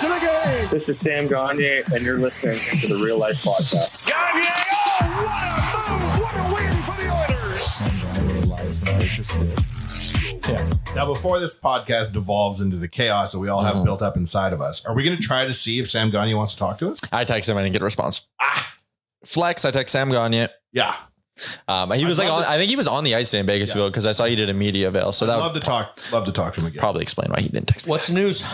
to the game. This is Sam Gagner, and you're listening to the Real Life Podcast. Gagner, oh, what a win for the Oilers. Yeah. Now, before this podcast devolves into the chaos that we all have built up inside of us, are we going to try to see if Sam Gagner wants to talk to us? I text him. I didn't get a response. Flex. I text Sam Gagner. Yeah. He was I think he was on the ice today in Bakersfield because I saw he did a media avail. So that love to talk to him again. Probably explain why he didn't text me. What's the news?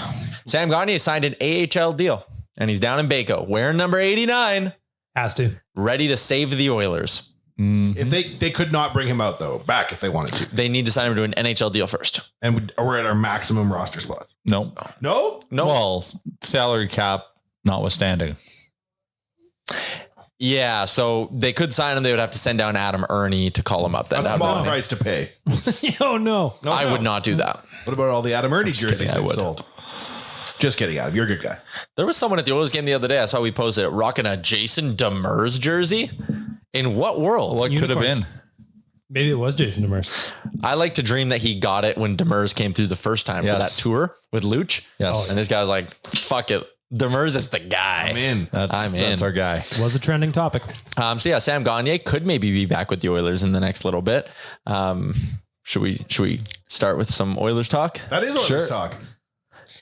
Sam Gagner signed an AHL deal and he's down in Baco wearing number 89. Has to. Ready to save the Oilers. If they could not bring him out though, back if they wanted to. They need to sign him to an NHL deal first. And we're at our maximum roster slots. No. Well, salary cap notwithstanding. Yeah, so they could sign him. They would have to send down Adam Ernie to call him up. A small price to pay. Oh, no. I would not do that. What about all the Adam Ernie jerseys they sold? Just kidding, Adam. You're a good guy. There was someone at the Oilers game the other day. I saw we posted it rocking a Jason Demers jersey. In what world? What could have been? Maybe it was Jason Demers. I like to dream that he got it when Demers came through the first time for that tour with Luch. Yes. And this guy was like, fuck it. Demers is the guy. I'm in. That's our guy. Was a trending topic. So yeah, Sam Gagner could maybe be back with the Oilers in the next little bit. Should we start with some Oilers talk? That is Oilers talk.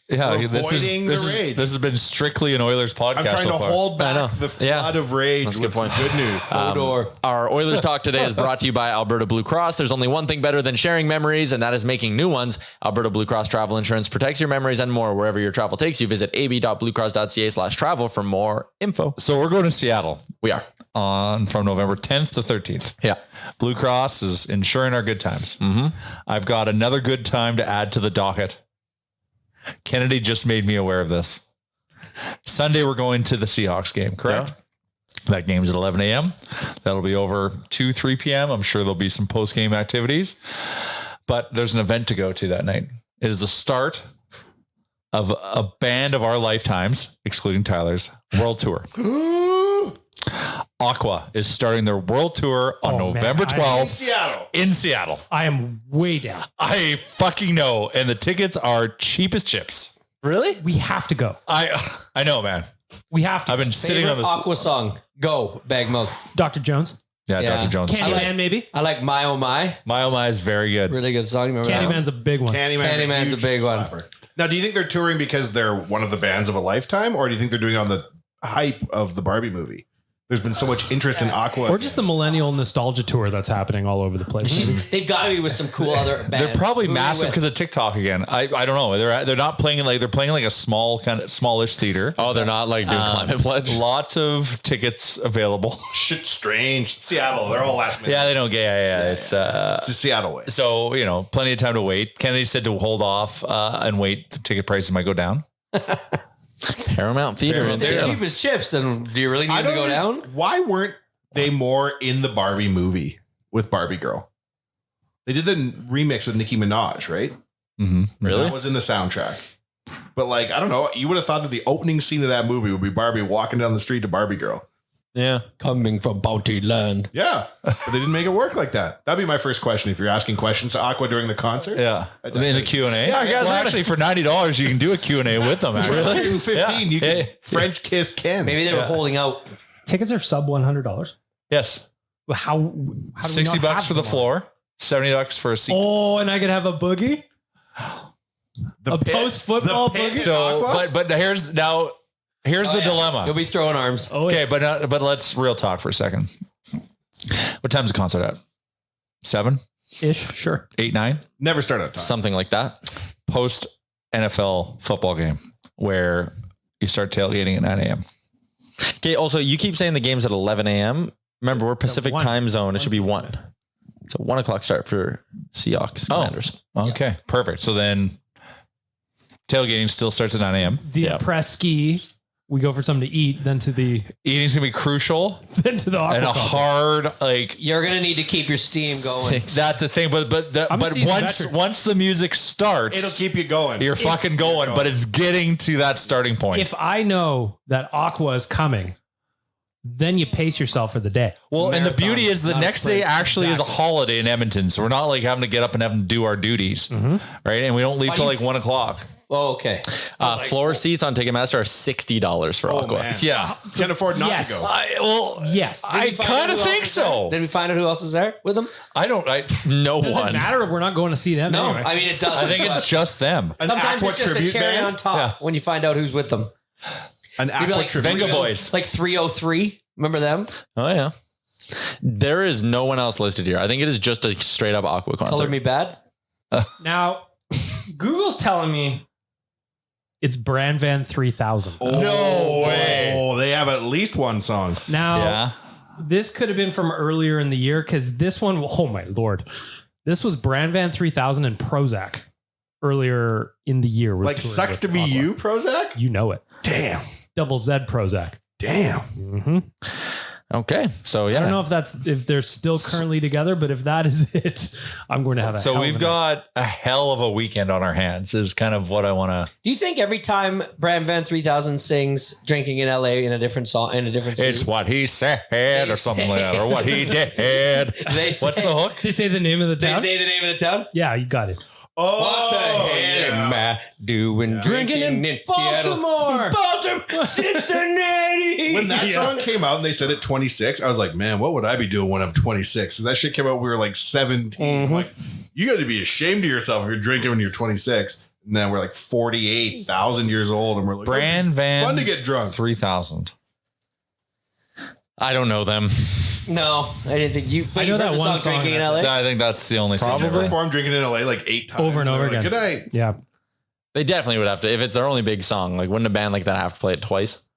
Yeah, this has been strictly an Oilers podcast. I'm trying to hold back the flood of rage with some good news. Our Oilers talk today is brought to you by Alberta Blue Cross. There's only one thing better than sharing memories, and that is making new ones. Alberta Blue Cross Travel Insurance protects your memories and more wherever your travel takes you. Visit ab.bluecross.ca/travel for more info. So we're going to Seattle. We are from November 10th to 13th. Yeah. Blue Cross is ensuring our good times. Mm-hmm. I've got another good time to add to the docket. Kennedy just made me aware of this. Sunday, we're going to the Seahawks game, correct? Yeah. That game's at 11 a.m. That'll be over 3 p.m. I'm sure there'll be some post-game activities, but there's an event to go to that night. It is the start of a band of our lifetimes, excluding Tyler's, world tour. Aqua is starting their world tour on November 12th in Seattle. I am way down. I fucking know. And the tickets are cheap as chips. Really? We have to go. I know, man. We have to. I've been sitting on this. Aqua song. Go, Bag Milk. Dr. Jones. Yeah, Dr. Jones. Candyman, maybe. I like My Oh My. My Oh My is very good. Really good song. Remember Candyman's a big one. Candyman's a big one. Now, do you think they're touring because they're one of the bands of a lifetime, or do you think they're doing it on the hype of the Barbie movie? There's been so much interest in Aqua. Or just the millennial nostalgia tour that's happening all over the place. They've got to be with some cool other bands. They're probably massive because of TikTok again. I don't know. They're not playing they're playing like a smallish theater. Oh, they're not like doing Climate Pledge. Lots of tickets available. Shit, strange. Seattle, they're all last minute. Yeah, they don't get. Yeah. It's a Seattle way. So plenty of time to wait. Kennedy said to hold off and wait. The ticket prices might go down. Paramount Theater. They're cheap as chips. Then do you really need to go down? Why weren't they more in the Barbie movie with Barbie Girl? They did the remix with Nicki Minaj, right? Mm-hmm. Really? That was in the soundtrack. But I don't know. You would have thought that the opening scene of that movie would be Barbie walking down the street to Barbie Girl. Yeah. Coming from Bounty Land. Yeah. But they didn't make it work like that. That'd be my first question if you're asking questions to Aqua during the concert. Yeah. In the Q&A. Yeah, guys, actually, for $90, you can do a Q&A with them. Really? $2.15. You can French kiss Ken. Maybe they were holding out. Tickets are sub $100. Yes. How do $60 for the floor, $70 for a seat. Oh, and I could have a boogie? Post-football boogie? So, but here's the dilemma. You'll be throwing arms. Okay, but let's real talk for a second. What time's the concert at? 7-ish? Sure. 8, 9? Never start at time. Something like that. Post NFL football game where you start tailgating at 9 a.m. Okay. Also, you keep saying the game's at 11 a.m. Remember, we're Pacific time zone. It should be 1. It's a 1 o'clock start for Seahawks Commanders. Okay. Perfect. So then tailgating still starts at 9 a.m. The press ski. We go for something to eat, then to the eating's gonna be crucial. Then to the and a hard you're gonna need to keep your steam going. That's the thing, but once the music starts, it'll keep you going. You're fucking going, but it's getting to that starting point. If I know that Aqua is coming, then you pace yourself for the day. Well, and the beauty is the next day actually is a holiday in Edmonton, so we're not having to get up and having to do our duties, right? And we don't leave till 1 o'clock. Oh, okay. Floor seats on Ticketmaster are $60 for Aqua. man. Yeah. Can't afford not Yes. to go. Yes. I kind of think so. Did we find out who else is there with them? I don't. No Doesn't one. matter. We're not going to see them. No, anyway. I mean it doesn't. I think but it's just them. sometimes Aqua it's just a tribute cherry band? on top Yeah. when you find out who's with them. An You'd be Aqua like tribute. Venga band. Boys. Like 303. Remember them? Oh, yeah. There is no one else listed here. I think it is just a straight up Aqua concert. Color Me Bad. Now, Google's telling me it's Brand Van 3000. No way. Oh, they have at least one song. Now, Yeah. this could have been from earlier in the year because this one, oh my Lord. This was Brand Van 3000 and Prozac earlier in the year. was Like touring Sucks with to Be Aqua. You, Prozac? You know it. Damn. Double Z Prozac. Damn. Mm-hmm. Okay. So, yeah. I don't know if they're still currently together, but if that is it, I'm going to have a So hell of we've a got a hell of a weekend on our hands is kind of what I want to. Do you think every time Brand Van 3000 sings Drinking in LA in a different song, in a different city? It's what he said or something like that, or what he did. They say, What's the hook? They say the name of the They town? say the name of the town? Yeah, you got it. Oh, What the hell am I doing drinking in Baltimore? Baltimore, Cincinnati. When that song came out and they said at 26, I was like, man, what would I be doing when I'm 26? Because that shit came out when we were like 17. I'm like, you got to be ashamed of yourself if you're drinking when you're 26. And then we're like 48,000 years old. And we're like, Brand Van. fun to get drunk. 3000. I don't know them. No, I didn't think you. But I know you heard that the one song song, Drinking in that's LA. I think that's the only Probably thing. performed drinking in LA like 8 times. Over and over They're like, again. Good night. Yeah. They definitely would have to. If it's their only big song, like wouldn't a band like that have to play it twice?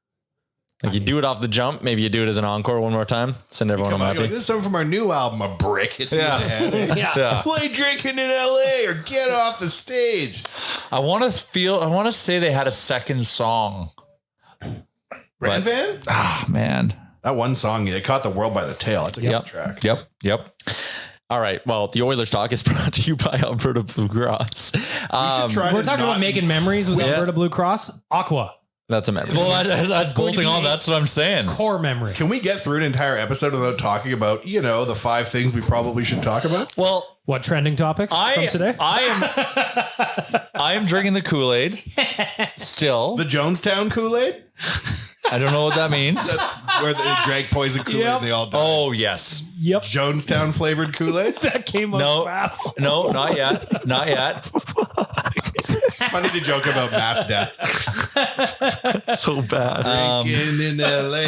Like you do it off the jump. Maybe you do it as an encore one more time. Send everyone Come home on, you're like, happy. this is something from our new album, A Brick. Hits Yeah. in your head. Yeah. Play Drinking in LA or get off the stage. I want to say they had a second song. Brand Van? Ah, man. That one song, they caught the world by the tail. That's a good track. Yep. All right. Well, the Oilers talk is brought to you by Alberta Blue Cross. We're talking about making memories with Alberta Blue Cross. Aqua. That's a memory. Well, that's bolting on. That's what I'm saying. Core memory. Can we get through an entire episode without talking about, the 5 things we probably should talk about? Well, What trending topics from today? I am drinking the Kool-Aid still. The Jonestown Kool-Aid? I don't know what that means. That's where they drank poison Kool-Aid and they all died. Oh, yes. Yep. Jonestown flavored Kool-Aid? That came up No, fast. no, not yet. Not yet. It's funny to joke about mass deaths. So bad. Drinking in LA.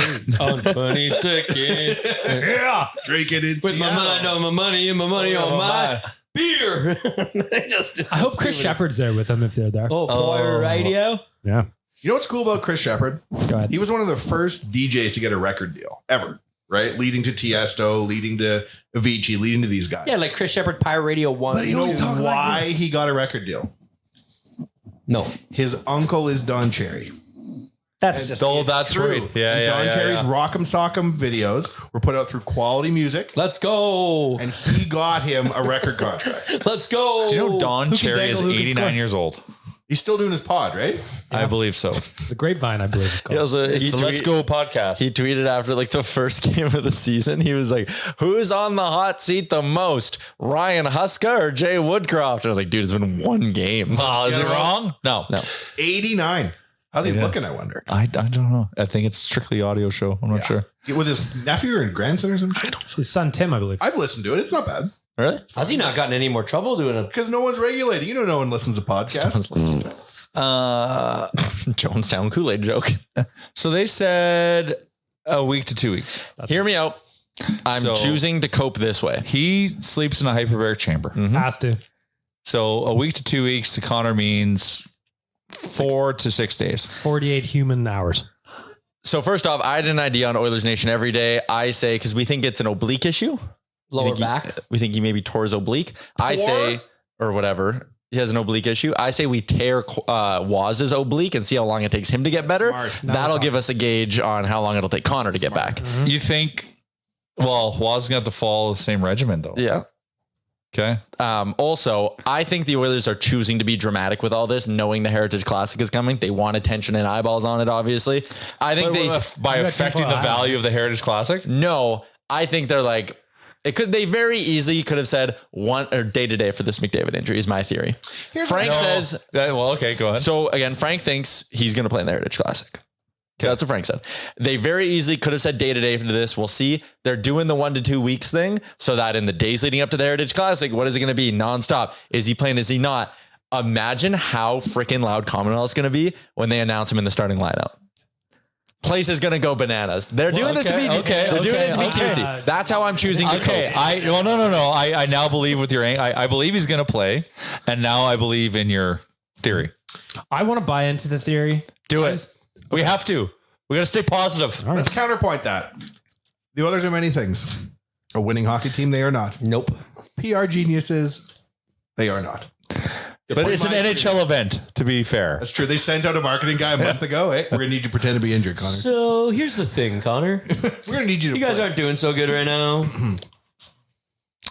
On 22nd. Yeah. Drinking in With my Seattle. mind on my money and my money on my beer. I hope Chris Shepard's there with them if they're there. Oh, boy, radio. Yeah. You know what's cool about Chris Shepard? Go ahead. He was one of the first DJs to get a record deal ever, right? Leading to Tiesto, leading to Avicii, leading to these guys. Yeah, like Chris Shepard, Pirate Radio 1. But you know why he got a record deal? No. His uncle is Don Cherry. That's just. Oh, that's True. right. Yeah, Don Cherry's Rock'em Sock'em videos were put out through Quality Music, Let's go. and he got him a record contract. Let's go. Do you know Don can Cherry is dangle, who can 89 score? years old? He's still doing his pod, right? I believe so. The Grapevine, I believe it's called. He also It's the Let's Go podcast. He tweeted after like the first game of the season. He was like, "Who's on the hot seat the most? Ryan Huska or Jay Woodcroft?" I was like, "Dude, it's been one game." Oh, is it wrong? No. 89. How's he looking, I wonder? I don't know. I think it's strictly audio show. I'm not sure. With his nephew or grandson or some shit? His son, Tim, I believe. I've listened to it. It's not bad. Really? Has he not gotten any more trouble doing it? Because no one's regulating. You know, no one listens to podcasts. Jonestown Kool-Aid joke. So they said a week to 2 weeks. Hear me out. I'm So- choosing to cope this way. He sleeps in a hyperbaric chamber. Has to. So a week to 2 weeks to Connor means 4 to 6 days. 48 human hours. So first off, I had an idea on Oilers Nation every day. I say, because we think it's an oblique issue. Lower back. We think he maybe tore his oblique. I say, or whatever. He has an oblique issue. I say we tear Waz's oblique and see how long it takes him to get better. Smart. That'll give us a gauge on how long it'll take Connor to get back. You think, well, Waz going to have to follow the same regimen though. Yeah. Okay. Also, I think the Oilers are choosing to be dramatic with all this, knowing the Heritage Classic is coming. They want attention and eyeballs on it, obviously. I think By affecting the value of the Heritage Classic? No, I think they're like, They very easily could have said one or day to day for this McDavid injury is my theory. Frank says, well, okay, go ahead. so again, Frank thinks he's going to play in the Heritage Classic. Okay. That's what Frank said. They very easily could have said day to day for this. We'll see. They're doing the 1 to 2 weeks thing so that in the days leading up to the Heritage Classic, what is it going to be? Nonstop. Is he playing? Is he not? Imagine how freaking loud Commonwealth's going to be when they announce him in the starting lineup. Place is going to go bananas. They're doing this to be cutesy. That's how I'm choosing to Okay, cope. No. I now believe with your. I believe he's going to play, and now I believe in your theory. I want to buy into the theory. Do it. We have to. We got to stay positive. Let's counterpoint that. The Oilers are many things. A winning hockey team, they are not. Nope. PR geniuses, they are not. But it's an NHL event, to be fair. That's true. They sent out a marketing guy a month ago. Hey, we're going to need you to pretend to be injured, Connor. So here's the thing, Connor. We're going to need you to You guys play. aren't doing so good right now.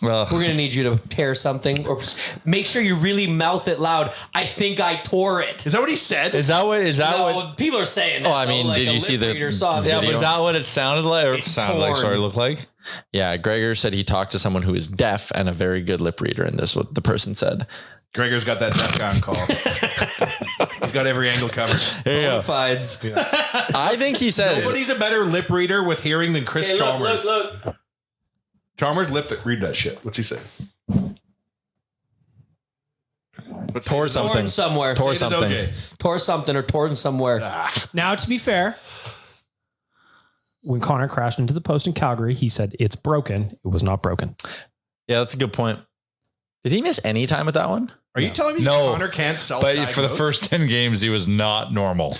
Well, We're going to need you to tear something or make sure you really mouth it loud. I think I tore it. Is that what he said? is that what? No, people are saying that. Oh, I mean, though, did you see the Yeah, but is that what it sounded like? Or It's sounded like? torn. Sorry, looked like. Yeah, Gregor said he talked to someone who is deaf and a very good lip reader, and this is what the person said. Gregor's got that deaf guy on call. He's got every angle covered. Fides. I think he says Nobody's a better lip reader with hearing than Chris Chalmers. Look. Chalmers read that shit. What's he say? tore something. Torn somewhere. Tore Say it as something. OJ. Tore something or torn somewhere. Now, to be fair, when Connor crashed into the post in Calgary, he said it's broken. It was not broken. Yeah, that's a good point. Did he miss any time with that one? Are you telling me No. Connor can't self-diagnose? But for the first 10 games, he was not normal.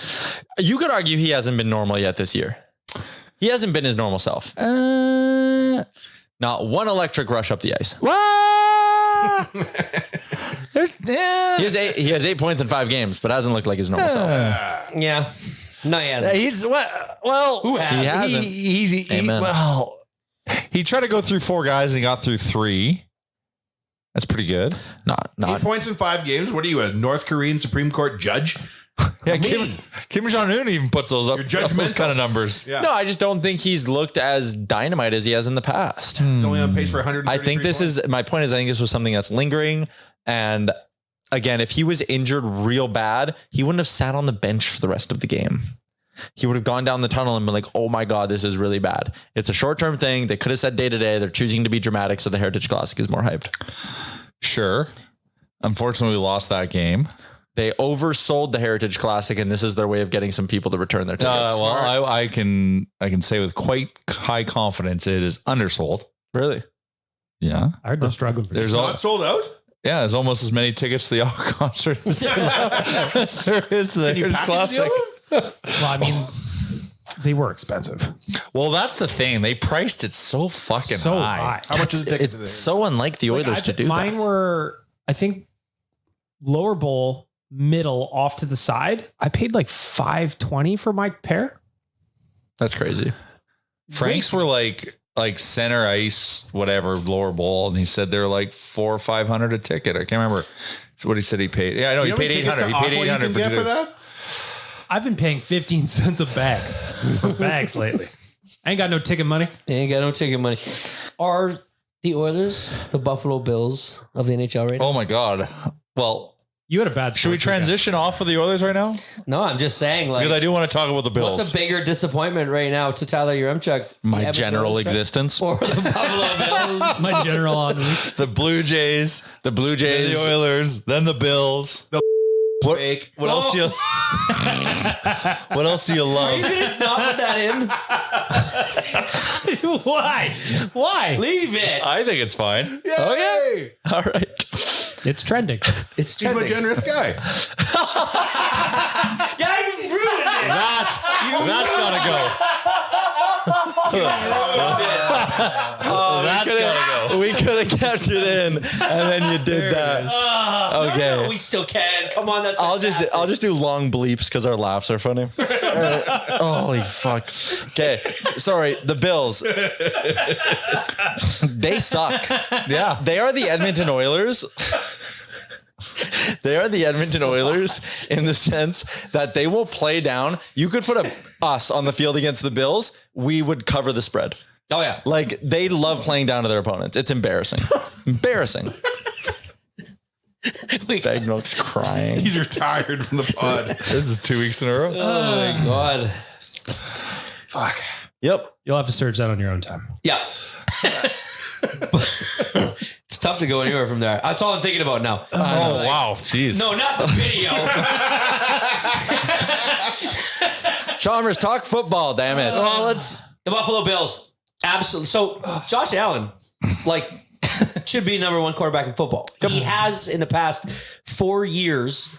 You could argue he hasn't been normal yet this year. He hasn't been his normal self. Not one electric rush up the ice. He has 8 points in 5 games, but hasn't looked like his normal self. Yeah. No, he hasn't. He's well. Who has? He hasn't. Amen. He tried to go through 4 guys and he got through 3. That's pretty good. 8 points in 5 games. What are you, a North Korean Supreme Court judge? Yeah, Kim Jong-un even puts those up. You're Those judgmental. kind of numbers. Yeah. No, I just don't think he's looked as dynamite as he has in the past. He's only on pace for 100. I think this is my point. I think this was something that's lingering. And again, if he was injured real bad, he wouldn't have sat on the bench for the rest of the game. He would have gone down the tunnel and been like, oh my God, this is really bad. It's a short-term thing. They could have said day to day. They're choosing to be dramatic. So the Heritage Classic is more hyped. Sure. Unfortunately, we lost that game. They oversold the Heritage Classic, and this is their way of getting some people to return their tickets. Well, I can say with quite high confidence it is undersold. Really? Yeah. I heard they're struggling. For There's not sold out. Yeah, there's almost as many tickets to the Aqua concert as there is to the Can you Heritage package Classic. deal? well, I mean, they were expensive. Well, that's the thing. They priced it so fucking So high. high. How much is a ticket to It's the so unlike the Oilers to do Mine that. were, I think, lower bowl, middle, off to the side. I paid like $520 for my pair. That's crazy. Frank's were like center ice, whatever, lower bowl, and he said they're like $400 or $500 a ticket. I can't remember what he said he paid. Yeah, I know You he paid how many $800. He tickets to paid Aqua you $800 can get for that. I've been paying 15 cents a bag for bags lately. I ain't got no ticket money. They ain't got no ticket money. Are the Oilers the Buffalo Bills of the NHL right now? Oh my God. Well, You had a bad. should we sports weekend. transition off of the Oilers right now? No, I'm just saying, like, Because I do want to talk about the Bills. what's a bigger disappointment right now to Tyler Yaremchuk? My The Edmonton general Oilers existence. or the Buffalo Bills? My general on me. the Blue Jays, The Blue then Jays. the Oilers, then the Bills. What else do you? What else do you Are you love? gonna not put that in? Why? Why? Leave it. I think it's fine. Yay! All right. It's trending. It's He's my trending. generous guy. Yeah, you ruined it. That's gotta go. That's gotta go. We could have kept it in, and then you did that. Okay. No, we still can. Come on, that's I'll fantastic. just do long bleeps because our laughs are funny. All right. Holy fuck. Okay. Sorry, the Bills. They suck. Yeah. They are the Edmonton Oilers. They are the Edmonton Oilers in the sense that they will play down. You could put us on the field against the Bills. We would cover the spread. Oh yeah. Like they love playing down to their opponents. It's embarrassing. Embarrassing. Bag Milk's crying. He's retired from the pod. This is 2 weeks in a row. Oh my God. Fuck. Yep. You'll have to search that on your own time. Yeah. It's tough to go anywhere from there. That's all I'm thinking about now. Oh, wow. Jeez. No, not the video. Chalmers, talk football, damn it. Well, the Buffalo Bills. Absolutely. So Josh Allen, like, should be number one quarterback in football. He has in the past 4 years.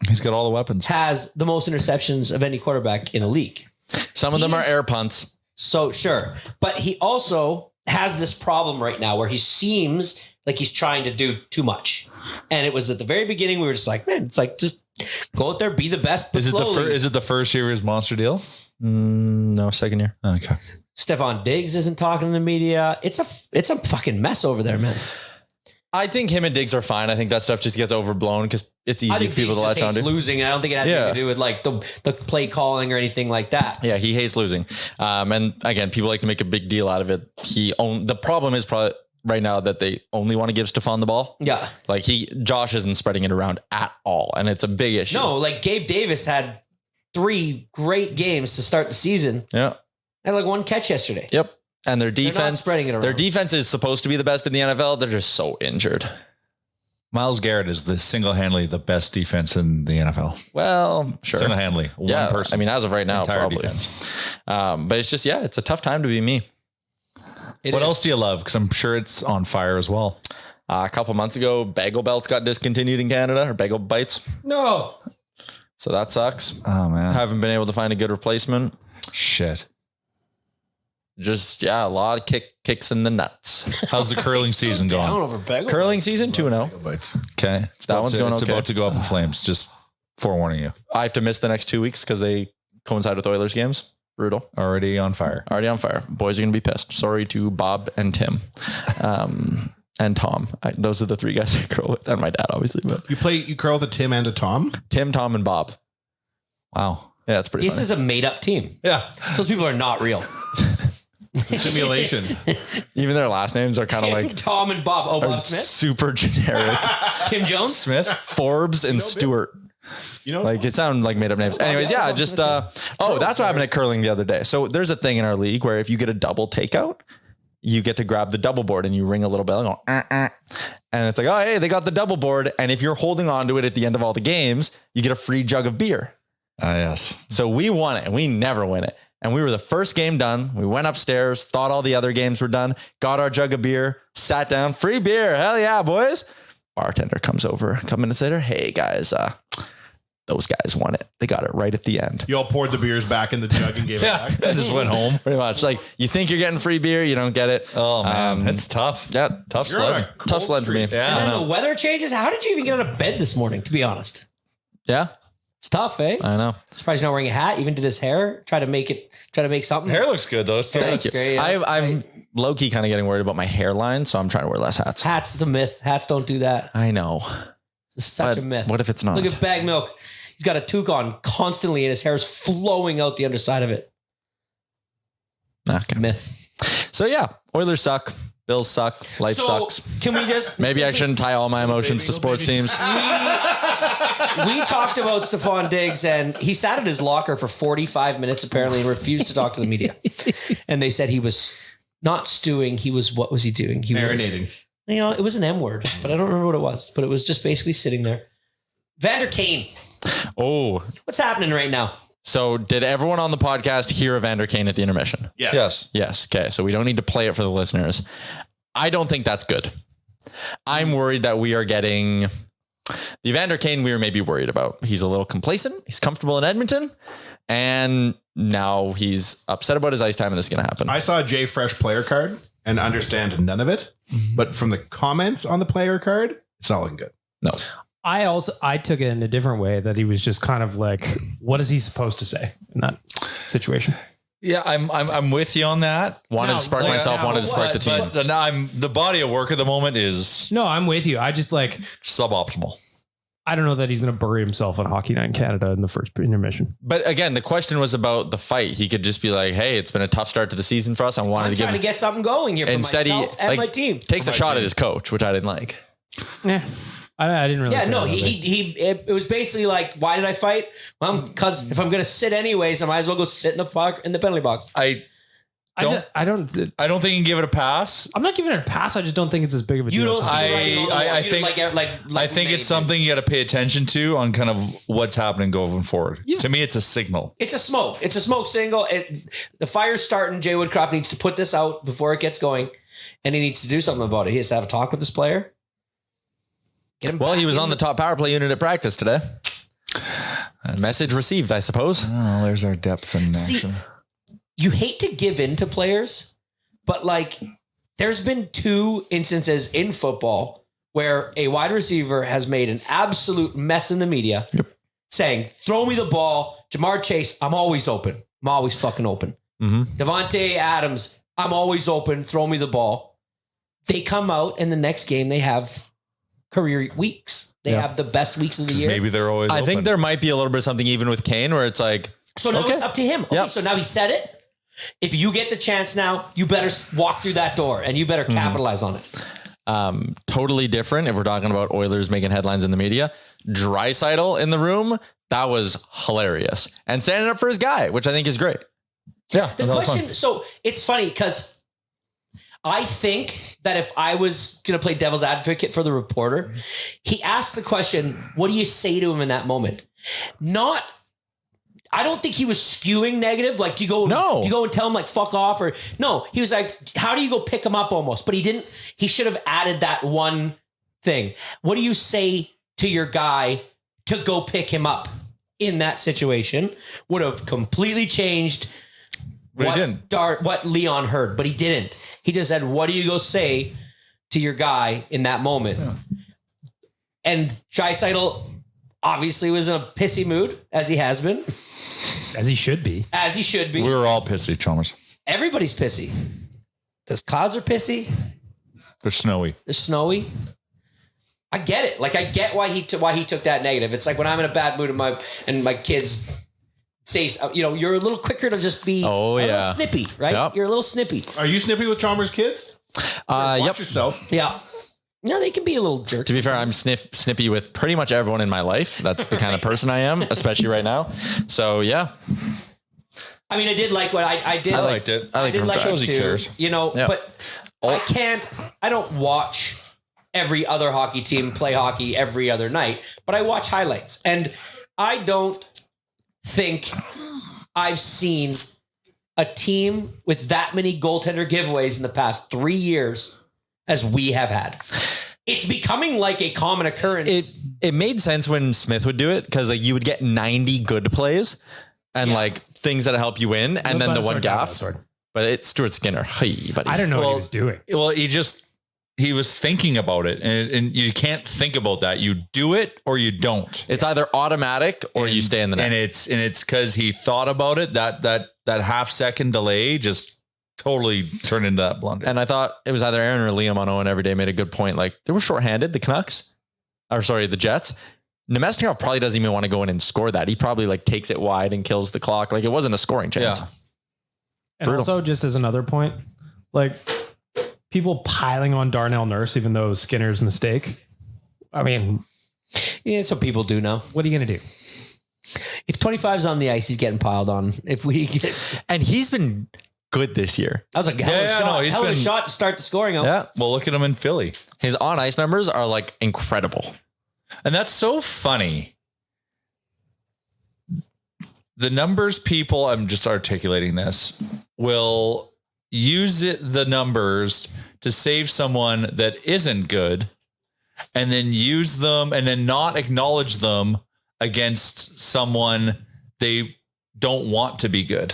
He's got all the weapons. Has the most interceptions of any quarterback in the league. Some of them are air punts. So sure. But he also has this problem right now where he seems like he's trying to do too much. And it was at the very beginning, we were just like, man, it's like, just go out there, be the best. But Is it the first year of his monster deal? No, second year. Okay. Stephon Diggs isn't talking to the media. It's a fucking mess over there, man. I think him and Diggs are fine. I think that stuff just gets overblown because it's easy for people to latch onto. Losing. I don't think it has anything to do with like the play calling or anything like that. Yeah, he hates losing. And again, people like to make a big deal out of it. The problem is probably right now that they only want to give Stephon the ball. Yeah. Like Josh isn't spreading it around at all. And it's a big issue. No, like Gabe Davis had 3 great games to start the season. Yeah. And like 1 catch yesterday. Yep. And their They're not defense, spreading it around. their defense is supposed to be the best in the NFL. They're just so injured. Myles Garrett is single-handedly the best defense in the NFL. Well, sure. Single-handedly. One person. I mean, as of right now, entire probably. defense. But it's just, it's a tough time to be me. What else do you love? Because I'm sure it's on fire as well. A couple months ago, Bagel Belts got discontinued in Canada, or Bagel Bites. No. So that sucks. Oh, man. Haven't been able to find a good replacement. Shit. Just, a lot of kicks in the nuts. How's the curling season going? over Bagel. Curling season, 2-0. Okay. That one's going It's okay. about to go up in flames. Just forewarning you. I have to miss the next 2 weeks because they coincide with Oilers games. Brutal. Already on fire. Already on fire. Boys are going to be pissed. Sorry to Bob and Tim. And Tom. Those are the 3 guys I curl with. And my dad, obviously. But You curl with a Tim and a Tom? Tim, Tom, and Bob. Wow. Yeah, it's pretty This funny. is a made up team. Yeah. Those people are not real. It's a simulation. Even their last names are kind of like Tom and Bob. Oh, Bob Smith, super generic. Tim Jones, Smith. Forbes and Stewart. You know, Like it sounded like made up names. Anyways, that's what happened at curling the other day. So there's a thing in our league where if you get a double takeout, you get to grab the double board and you ring a little bell and go, and it's like, oh, hey, they got the double board. And if you're holding on to it at the end of all the games, you get a free jug of beer. Yes. So we won it and we never win it. And we were the first game done. We went upstairs, thought all the other games were done, got our jug of beer, sat down, free beer. Hell yeah, boys. Bartender comes over a couple minutes later. Hey guys, those guys won it. They got it right at the end. you all poured the beers back in the jug and gave it back. I just went home. Pretty much. Like you think you're getting free beer, you don't get it. Oh, man. It's tough. Yeah. Tough You're on sled. a cold Tough sled for me. streak. Yeah. and then the weather changes. How did you even get out of bed this morning? To be honest, Yeah. it's tough, eh? I know. Surprised he's not wearing a hat. Even did his hair. Try to make something. Hair looks good, though. Still. Thank you. great, yeah. I'm low key kind of getting worried about my hairline, so I'm trying to wear less hats. Hats is a myth. Hats don't do that. I know. It's such But a myth. what if it's not? Look at Bag Milk. He's got a toque on constantly, and his hair is flowing out the underside of it. Okay. Myth. So yeah, Oilers suck. Bills suck. Life So sucks. can we just Maybe I shouldn't tie all my emotions to sports teams. We talked about Stephon Diggs, and he sat at his locker for 45 minutes apparently and refused to talk to the media. And they said he was not stewing. What was he doing? He Marinating. was, it was an M word, but I don't remember what it was. But it was just basically sitting there. Vander Kane, Oh, what's happening right now? so did everyone on the podcast hear Evander Kane at the intermission? Yes. Yes. Okay. So we don't need to play it for the listeners. I don't think that's good. I'm worried that we are getting the Evander Kane we were maybe worried about. He's a little complacent. He's comfortable in Edmonton. And now he's upset about his ice time and this is going to happen. I saw a Jay Fresh player card and understand none of it. But from the comments on the player card, it's not looking good. No. I took it in a different way that he was just kind of like, what is he supposed to say in that situation? Yeah, I'm with you on that. Wanted to spark myself, wanted to spark the team. But now the body of work at the moment is No, I'm with you. I just like, suboptimal. I don't know that he's going to bury himself on Hockey Night in Canada in the first intermission. But again, the question was about the fight. He could just be like, "Hey, it's been a tough start to the season for us. I wanted I'm trying to get something going here for Instead, myself and my team. Takes a shot at his coach, which I didn't like. Yeah, I didn't really. Yeah, say no, that, it was basically like, why did I fight? Well, because if I'm going to sit anyways, I might as well go sit in the penalty box. I don't think you can give it a pass. I'm not giving it a pass. I just don't think it's as big of a deal. You don't. I think it's something you got to pay attention to on kind of what's happening going forward. Yeah. To me, it's a signal. It's a smoke. It's a smoke signal. The fire's starting. Jay Woodcroft needs to put this out before it gets going, and he needs to do something about it. He has to have a talk with this player. Well, he was on the top power play unit at practice today. Message received, I suppose. Oh, there's our depth in action. You hate to give in to players, but like there's been 2 instances in football where a wide receiver has made an absolute mess in the media saying, throw me the ball. Jamar Chase, I'm always open. I'm always fucking open. Devontae Adams, I'm always open. Throw me the ball. They come out and the next game they have career weeks. They have the best weeks of the year. Maybe they're always I think there might be a little bit of something even with Kane where it's like, so now it's up to him. Okay, so now he said it. If you get the chance now, you better walk through that door and you better capitalize on it. Totally different. If we're talking about Oilers making headlines in the media, Draisaitl in the room, that was hilarious. And standing up for his guy, which I think is great. Yeah. The question, so it's funny because I think that if I was going to play devil's advocate for the reporter, he asked the question, what do you say to him in that moment? I don't think he was skewing negative. Like, do you go and tell him like, fuck off? Or no, he was like, how do you go pick him up almost? But he didn't, he should have added that one thing. What do you say to your guy to go pick him up in that situation? Would have completely changed what Leon heard, but he didn't. He just said, what do you go say to your guy in that moment? Yeah. And Draisaitl obviously was in a pissy mood, as he has been. As he should be. As he should be. We were all pissy, Chalmers. Everybody's pissy. The clouds are pissy. They're snowy. They're snowy. I get it. Like, I get why he took that negative. It's like when I'm in a bad mood and my kids say, you're a little quicker to just be a little snippy, right? Yep. You're a little snippy. Are you snippy with Chalmers' kids? Watch yourself. Yeah. No, they can be a little jerks. To be fair, I'm snippy with pretty much everyone in my life. That's the kind of person I am, especially right now. So, yeah. I mean, I did like what I did. I liked it. I did like it too. Cares. But I don't watch every other hockey team play hockey every other night, but I watch highlights. And I don't think I've seen a team with that many goaltender giveaways in the past 3 years as we have had. It's becoming like a common occurrence. It made sense when Smith would do it because like you would get 90 good plays and like things that help you win, and then the one gaff. But it's Stuart Skinner. Hey, buddy. I don't know what he was doing. Well, he was thinking about it, and you can't think about that. You do it or you don't. It's either automatic or you stay in the net. And it's because he thought about it. That half-second delay just totally turned into that blunder. And I thought it was either Aaron or Liam on Owen every day made a good point. Like, they were shorthanded, the Jets. Nemesnikov probably doesn't even want to go in and score that. He probably like takes it wide and kills the clock. Like, it wasn't a scoring chance. Yeah. And also, just as another point, like people piling on Darnell Nurse, even though it was Skinner's mistake. I mean, yeah, it's what people do now. What are you going to do? If 25's on the ice, he's getting piled on. And he's been good this year. That was a hell of a shot to start the scoring out. Yeah. Well, look at him in Philly. His on ice numbers are like incredible. And that's so funny. The numbers people, I'm just articulating this, will use the numbers to save someone that isn't good and then use them and then not acknowledge them against someone they don't want to be good.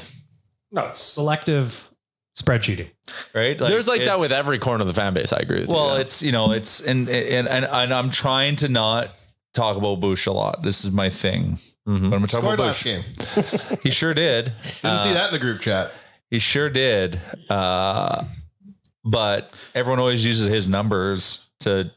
No, it's selective spreadsheeting. Right? There's like that with every corner of the fan base. I agree with you. Well, it's, and I'm trying to not talk about Bush a lot. This is my thing. Mm-hmm. But I'm talking about Bush. Game. He sure did. Didn't see that in the group chat. He sure did. But everyone always uses his numbers to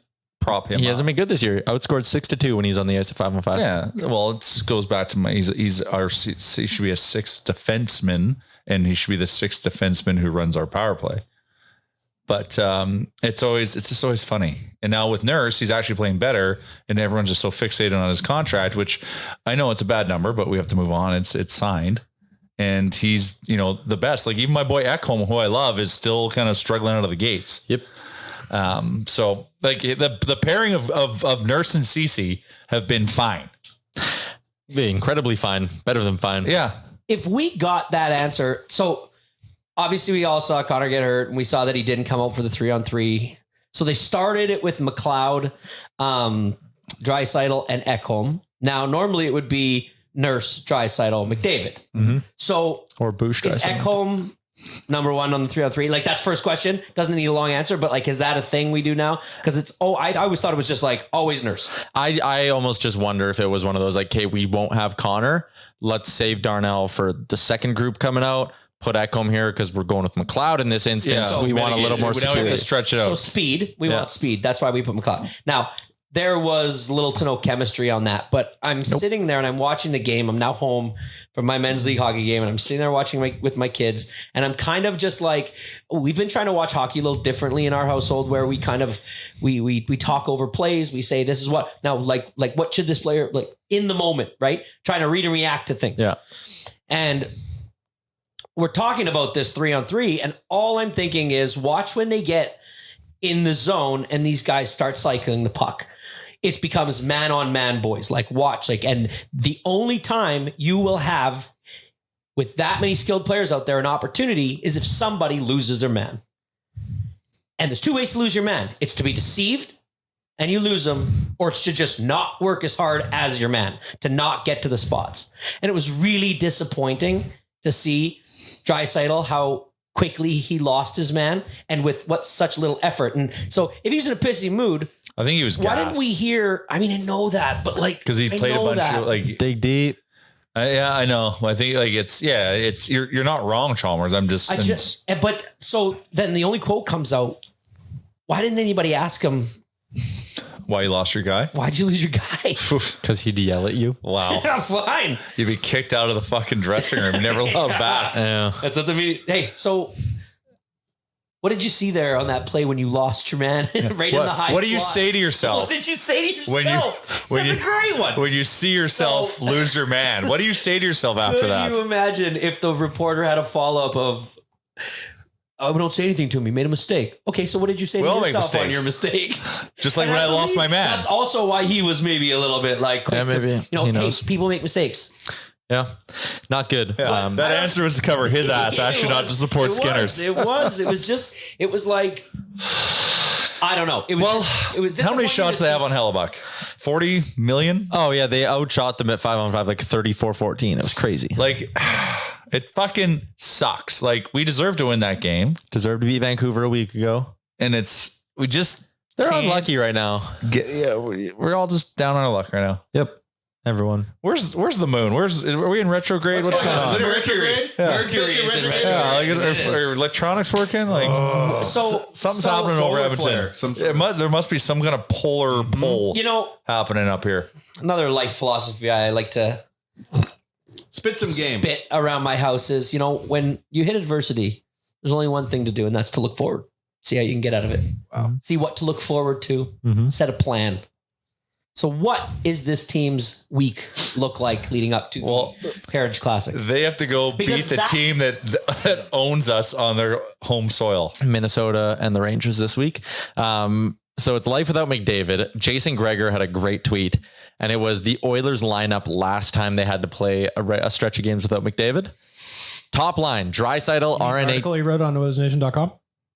prop him. He up. hasn't been good this year. Outscored 6-2 when he's on the ice at 5-on-5. Yeah, well, it goes back to he should be a sixth defenseman, and he should be the sixth defenseman who runs our power play. But it's just always funny. And now with Nurse, he's actually playing better, and everyone's just so fixated on his contract, which I know it's a bad number, but we have to move on. It's signed, and he's the best. Like even my boy Ekholm, who I love, is still kind of struggling out of the gates. Yep. So like the pairing of Nurse and Cece have been fine. Incredibly fine. Better than fine. Yeah. If we got that answer, so obviously we all saw Connor get hurt and we saw that he didn't come out for the 3-on-3. So they started it with McLeod, Draisaitl, and Ekholm. Now, normally it would be Nurse, Draisaitl, McDavid. Mm-hmm. So Or Bush. is Ekholm number one on the 3-on-3? Like that's first question. Doesn't need a long answer, but like, is that a thing we do now? Because I always thought it was just like always Nurse. I almost just wonder if it was one of those like, okay, we won't have Connor. Let's save Darnell for the second group coming out. Put Ekholm here because we're going with McLeod in this instance. Yeah. We want a little more Now we have security. to stretch it So out. speed, we want speed. That's why we put McLeod. Now, there was little to no chemistry on that, but I'm sitting there and I'm watching the game. I'm now home from my men's league hockey game and I'm sitting there watching with my kids. And I'm kind of just like, we've been trying to watch hockey a little differently in our household where we kind of, we talk over plays. We say, this is what, now like what should this player, like in the moment, right? Trying to read and react to things. Yeah. And we're talking about this 3-on-3 and all I'm thinking is watch when they get in the zone and these guys start cycling the puck. It becomes man on man, boys. Like watch, like, and the only time you will have with that many skilled players out there an opportunity is if somebody loses their man. And there's two ways to lose your man. It's to be deceived and you lose them, or it's to just not work as hard as your man, to not get to the spots. And it was really disappointing to see Draisaitl, how quickly he lost his man and with what such little effort. And so if he's in a pissy mood, I think he was why gassed. didn't we hear? I mean, I know that, but like, Because he played a bunch of like, Dig deep. yeah, I know. I think like it's you're not wrong, Chalmers. But so then the only quote comes out. Why didn't anybody ask him, why you lost your guy? why'd you lose your guy? Because he'd yell at you. Wow. Yeah, fine. You'd be kicked out of the fucking dressing room. Never allowed back. Yeah. That's what the meeting. Hey, so what did you see there on that play when you lost your man right in the high What do you slot? say to yourself? What did you say to When yourself? when That's a great one. When you see yourself So- lose your man, what do you say to yourself after Could that? you imagine if the reporter had a follow-up of, oh, don't say anything to him. He made a mistake. Okay, so what did you say We all to make yourself on mistakes. your mistake? Just like And when I lost my man. That's also why he was maybe a little bit like, quick Yeah, maybe. to, He hey, knows. people make mistakes. Yeah. Not good. That answer was to cover his ass, actually not to support Skinner's. It was like, I don't know. It was How many disappointing shots to do they see- have on Hellebuck? 40 million? Oh, yeah. They outshot them at 5-on-5, like 34-14. It was crazy. Like, it fucking sucks. Like, we deserve to win that game. Deserved to beat Vancouver a week ago. And we just, They're can't unlucky right now. we're all just down on our luck right now. Yep. Everyone. Where's the moon? Are we in retrograde? What's going on? Mercury is in retrograde. Yeah, like, are electronics working? Like, something's happening over Edmonton. There must be some kind of polar pole happening up here. Another life philosophy I like to Spit some game. spit around my house is, when you hit adversity, there's only one thing to do, and that's to look forward. See how you can get out of it. Wow. See what to look forward to. Set a plan. So what is this team's week look like leading up to the Heritage Classic? They have to go Because beat the that- team that owns us on their home soil. Minnesota and the Rangers this week. So it's life without McDavid. Jason Gregor had a great tweet, and it was the Oilers lineup last time they had to play a stretch of games without McDavid. Top line, Draisaitl, RNA. Article he wrote on OilersNation.com.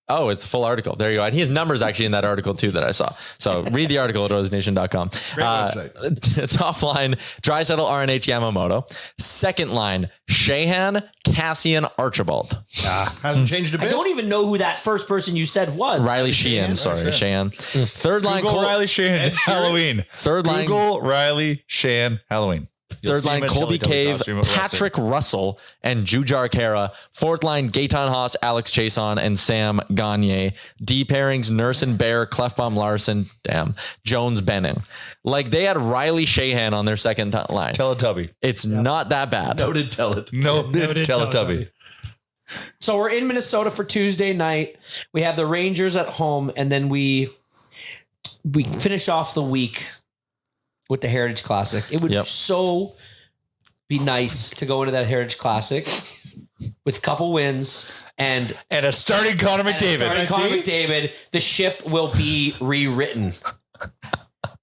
Oh, it's a full article. There you go. And he has numbers actually in that article too that I saw. So read the article at oilersnation.com. Great website. Top line, Draisaitl, RNH, Yamamoto. Second line, Sheahan, Cassian, Archibald. Hasn't changed a I bit. don't even know who that first person you said was. Riley Sheahan. Sorry, Sheahan. Third line, Google Cole. Riley Shan Halloween. Third line. Google Riley Shan Halloween. You'll Third see him line, in Colby Tilly Cave, costume arrested. Patrick Russell, and Jujar Kara. Fourth line, Gaetan Haas, Alex Chason, and Sam Gagner. D pairings, Nurse and Bear, Clefbaum Larson, Jones Benning. Like they had Riley Shahan on their second line. Teletubby. It's not that bad. Noted Teletubby. Noted Teletubby. So we're in Minnesota for Tuesday night. We have the Rangers at home, and then we finish off the week with the Heritage Classic. It would so be nice to go into that Heritage Classic with a couple wins and a starting Connor McDavid. The ship will be rewritten.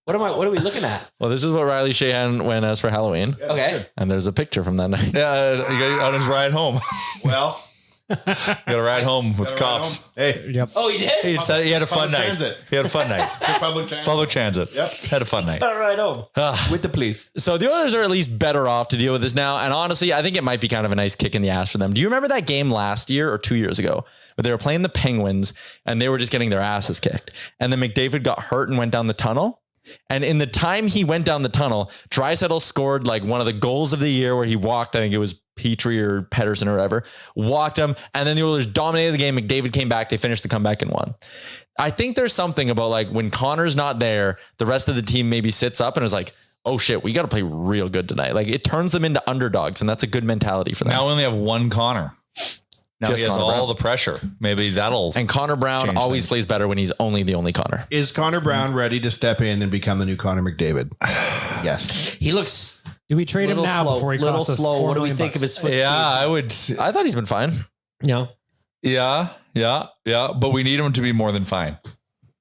What are we looking at? Well, this is what Riley Shahan went as for Halloween. Okay. And there's a picture from that night. Yeah, he got on his ride home. Well, Got to ride home with cops. Hey, Yep. Oh, you did? He had a fun night. Transit. He had a fun night. public transit. Public transit. Yep. Had a fun night. All right, home with the police. So the Oilers are at least better off to deal with this now. And honestly, I think it might be kind of a nice kick in the ass for them. Do you remember that game last year or 2 years ago where they were playing the Penguins and they were just getting their asses kicked? And then McDavid got hurt and went down the tunnel. And in the time he went down the tunnel, Draisaitl scored like one of the goals of the year where he walked, I think it was Petrie or Pedersen or whatever, walked him. And then the Oilers dominated the game. McDavid came back. They finished the comeback and won. I think there's something about like when Connor's not there, the rest of the team maybe sits up and is like, oh shit, we got to play real good tonight. Like it turns them into underdogs. And that's a good mentality for them. Now we only have one Connor. Now Just he has Connor all Brown. the pressure. Maybe that'll. And Connor Brown change always things. plays better when he's only the only Connor. Is Connor Brown ready to step in and become the new Connor McDavid? Yes. He looks Do we trade him little now slow, before he little costs us slow. $4 What do we million think of his foot? Yeah, I would. I thought he's been fine. No. Yeah. But we need him to be more than fine.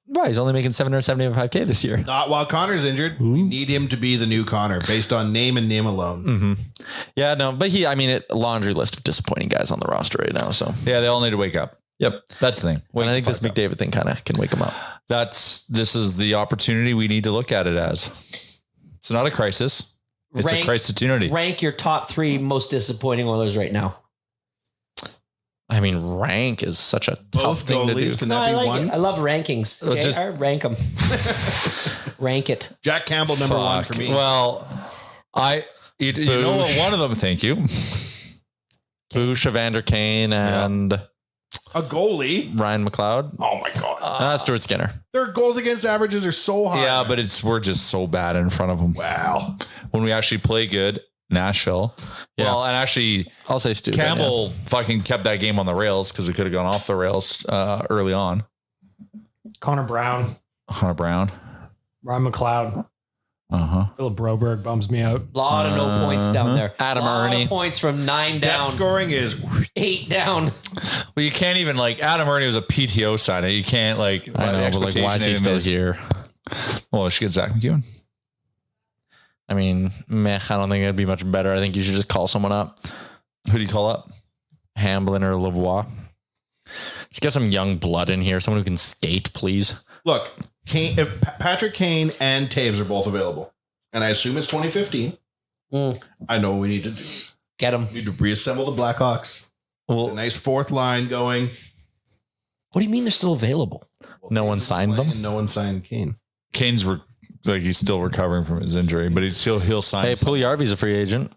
Why? He's only making $775K this year. Not while Connor's injured. We need him to be the new Connor based on name and name alone. Yeah, no, but laundry list of disappointing guys on the roster right now. So, Yeah, they all need to wake up. yep. That's the thing. And I think this McDavid thing kind of can wake him up. This is the opportunity we need to look at it as. It's not a crisis. It's a crisis-opportunity. Rank your top 3 most disappointing Oilers right now. I mean, rank is such a tough Both thing to do. goalies. Can No, that I be like one? it. I love rankings. Well, just- Rank them. Rank it. Jack Campbell, number one for Fuck. me. Well, you know what? One of them. Thank you. Bush, Evander Kane, and a goalie. Ryan McLeod. Oh my God. Stuart Skinner. Their goals against averages are so high. Yeah, but we're just so bad in front of them. Wow. When we actually play good, Nashville. Yeah. Well, and actually, I'll say Stu. Campbell fucking kept that game on the rails because it could have gone off the rails early on. Connor Brown, Connor Brown. Ryan McLeod, Uh-huh. Philip Broberg bums me out. A lot of no points down there. Adam lot Ernie. of points from 9 Depth down, scoring is 8 down. Well, you can't even Adam Ernie was a PTO signing. You can't I know, but why is he still here? Well, she get Zach McEwen. I mean, I don't think it'd be much better. I think you should just call someone up. Who do you call up? Hamblin or Lavoie. Let's get some young blood in here. Someone who can skate, please. look. If Patrick Kane and Taves are both available, and I assume it's 2015. I know what we need to do. Get him. We need to reassemble the Blackhawks. Well, A nice fourth line going. What do you mean they're still available? no one signed them. And no one signed Kane. Kane's he's still recovering from his injury, but he'll sign. Hey, Puljujärvi's a free agent.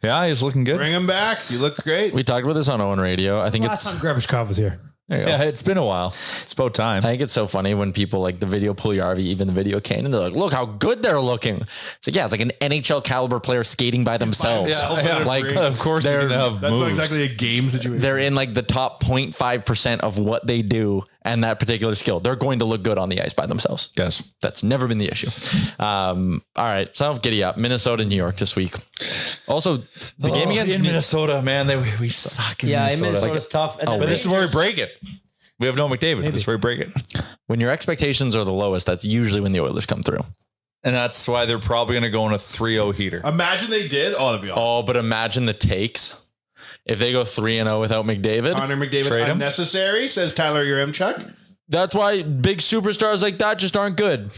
Yeah, he's looking good. Bring him back. You look great. We talked about this on Owen Radio. I think Last it's time Grebushkov was here. there you go. Yeah, it's been a while. It's about time. I think it's so funny when people like the video Puljujärvi, even the video Kane, and they're like, look how good they're looking. It's like, yeah, it's like an NHL caliber player skating by themselves. himself. Like, Of course, they're gonna have That's not moves. exactly a game situation. they're in like the top 0.5% of what they do and that particular skill. They're going to look good on the ice by themselves. Yes. That's never been the issue. All right. So giddy up. Minnesota, New York this week. Also, the game against in Minnesota, man, we suck in Yeah, Minnesota. Minnesota's tough. And Oh, then But this is where we Rangers- break it. We have no McDavid. This is where we break it. when your expectations are the lowest, that's usually when the Oilers come through. And that's why they're probably going to go in a 3-0 heater. Imagine they did. Oh, that'd be awesome. Oh, but imagine the takes. If they go 3-0 without McDavid, Connor McDavid Trade him. unnecessary, says Tyler Yaremchuk. that's why big superstars like that just aren't good.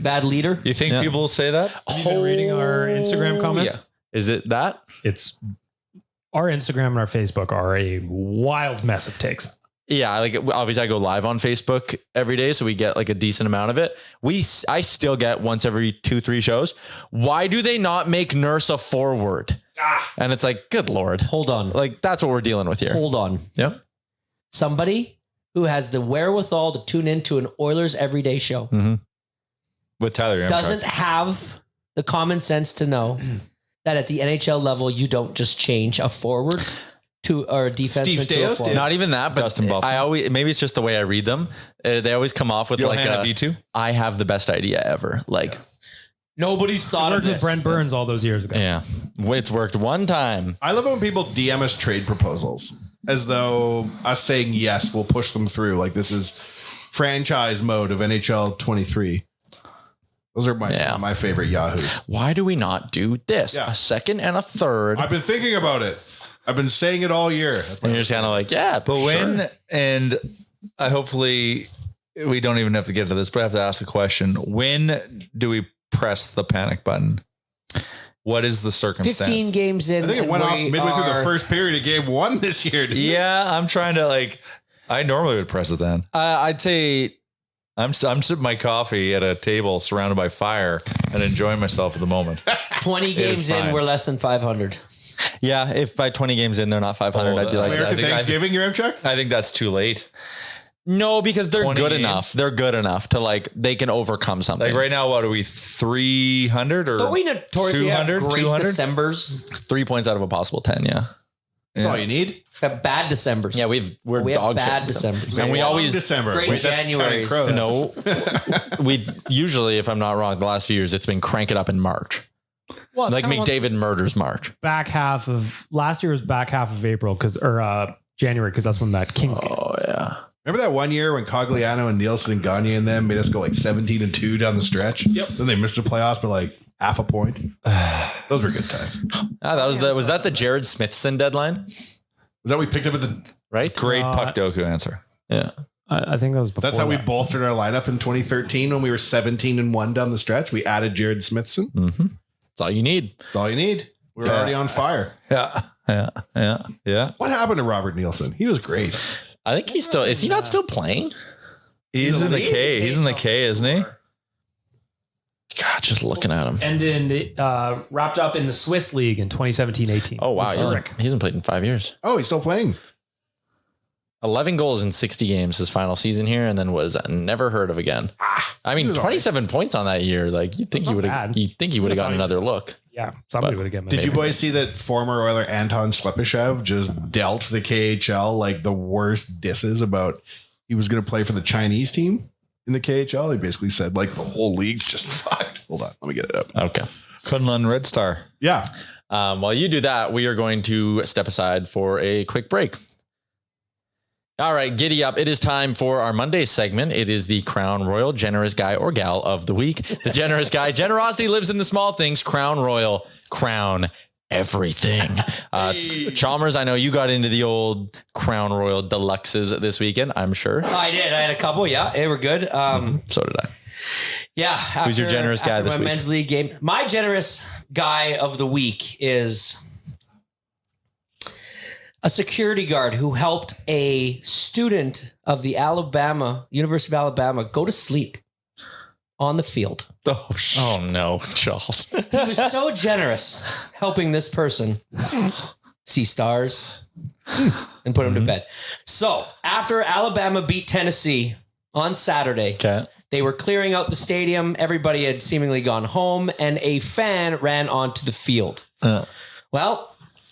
Bad leader. You think people will say that? Have you been reading our Instagram comments? Yeah. Is it that? It's our Instagram and our Facebook are a wild mess of takes. Yeah, like obviously I go live on Facebook every day, so we get like a decent amount of it. I still get once every 2-3 shows. Why do they not make Nurse a forward? And it's like, good Lord. Hold on. Like that's what we're dealing with here. Hold on. Yep. Somebody who has the wherewithal to tune into an Oilers everyday show With Tyler Yamchuk. doesn't have the common sense to know that at the NHL level, you don't just change a forward to or a defenseman Steve to a Stais forward. did. Not even that, but Dustin Buffalo. I always, maybe it's just the way I read them. They always come off with Johanna like V2? I have the best idea ever. Like, Nobody's thought of Worked with this. Brent Burns all those years ago. yeah, it's worked one time. I love it when people DM us trade proposals as though us saying yes will push them through. Like this is franchise mode of NHL 23. Those are some of my favorite Yahoos. Why do we not do this? Yeah. A second and a third. I've been thinking about it. I've been saying it all year. That's why And you're just kind of like, yeah, But when, and I hopefully we don't even have to get to this, but I have to ask the question. When do we press the panic button? What is the circumstance? 15 games in. I think it and went off we midway through the are- first period of game 1 this year. didn't it? Yeah, I'm trying to like, I normally would press it then. I'd say I'm sipping my coffee at a table surrounded by fire and enjoying myself at the moment. 20 is games in, fine. we're less than 500. yeah. If by 20 games in they're not 500, Oh, I'd be like, American I think- Thanksgiving, your Amtrak? I think that's too late. no, because they're 20 good games. enough. They're good enough to like they can overcome something. Like right now, what are we, 300 or Don't we notoriously have 200? great 200? Decembers? 3 points out of a possible 10. Yeah. That's all you need. Have bad Decembers. Yeah, we're we have dog bad shit. Decembers. And we Long always December. Great Wait, that's Januaries. Counting Crows. no. We usually, if I'm not wrong, the last few years it's been crank it up in March. Well, Like McDavid murders March. back half of last year was back half of April January because that's when that Kings game. Oh yeah. Remember that one year when Cogliano and Nielsen and Gagne and them made us go like 17-2 down the stretch? Yep. Then they missed the playoffs by like half a point. Those were good times. Ah, was that the Jared Smithson deadline? Was that we picked up at the? Right? Great Puck Doku answer. Yeah. I think that was before. That's how we that. bolstered our lineup in 2013 when we were 17-1 down the stretch. We added Jared Smithson. Mm-hmm. That's all you need. That's all you need. We were Yeah. already on fire. Yeah. What happened to Robert Nielsen? He was great. I think he's still. Is he not still playing? He's in the elite. K. He's in the K, isn't he? God, just looking at him. And then wrapped up in the Swiss League in 2017-18. Oh wow, Zurich. he hasn't played in 5 years. Oh, he's still playing. 11 goals in 60 games his final season here, and then was never heard of again. I mean, was 27 points on that year. Like you'd think That's he not would have. bad. You'd think he would have gotten another look. Yeah, somebody would have given. Did you boys see that former Oiler Anton Slepyshev just dealt the KHL like the worst disses about he was going to play for the Chinese team in the KHL? He basically said like the whole league's just fucked. Hold on, let me get it up. Okay. Kunlun Red Star. Yeah. While you do that, we are going to step aside for a quick break. All right, giddy up. It is time for our Monday segment. It is the Crown Royal Generous Guy or Gal of the Week. The Generous Guy. Generosity lives in the small things. Crown Royal. Crown everything. Chalmers, I know you got into the old Crown Royal Deluxes this weekend, I'm sure. I did. I had a couple. Yeah, they were good. So did I. Yeah. Who's your generous guy after this my week? men's league game. My generous guy of the week is a security guard who helped a student of the University of Alabama go to sleep on the field. Oh no, Charles. He was so generous helping this person see stars and put him to bed. So after Alabama beat Tennessee on Saturday, Okay. they were clearing out the stadium. Everybody had seemingly gone home, and a fan ran onto the field. Well,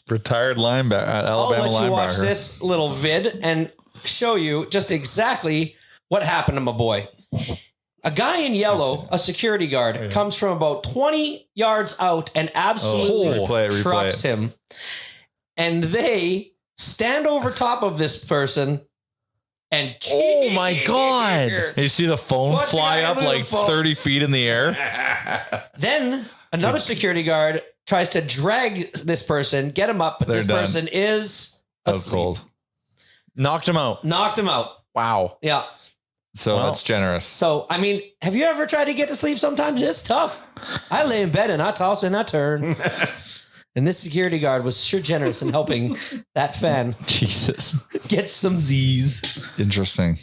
Retired linebacker, Alabama I'll let you watch linebacker. this little vid and show you just exactly what happened to my boy. A guy in yellow, a security guard, comes from about 20 yards out and absolutely Replay trucks it. him. And they stand over top of this person and Oh my God. You see the phone Watch the fly guy up move the like phone. 30 feet in the air. Then another security guard tries to drag this person, get him up, but They're this done. person is Out asleep. cold. Knocked him out. Knocked him out. Wow. Yeah. So Wow. that's generous. So, I mean, have you ever tried to get to sleep sometimes? It's tough. I lay in bed and I toss and I turn. And this security guard was sure generous in helping that fan Jesus. get some Z's. Interesting.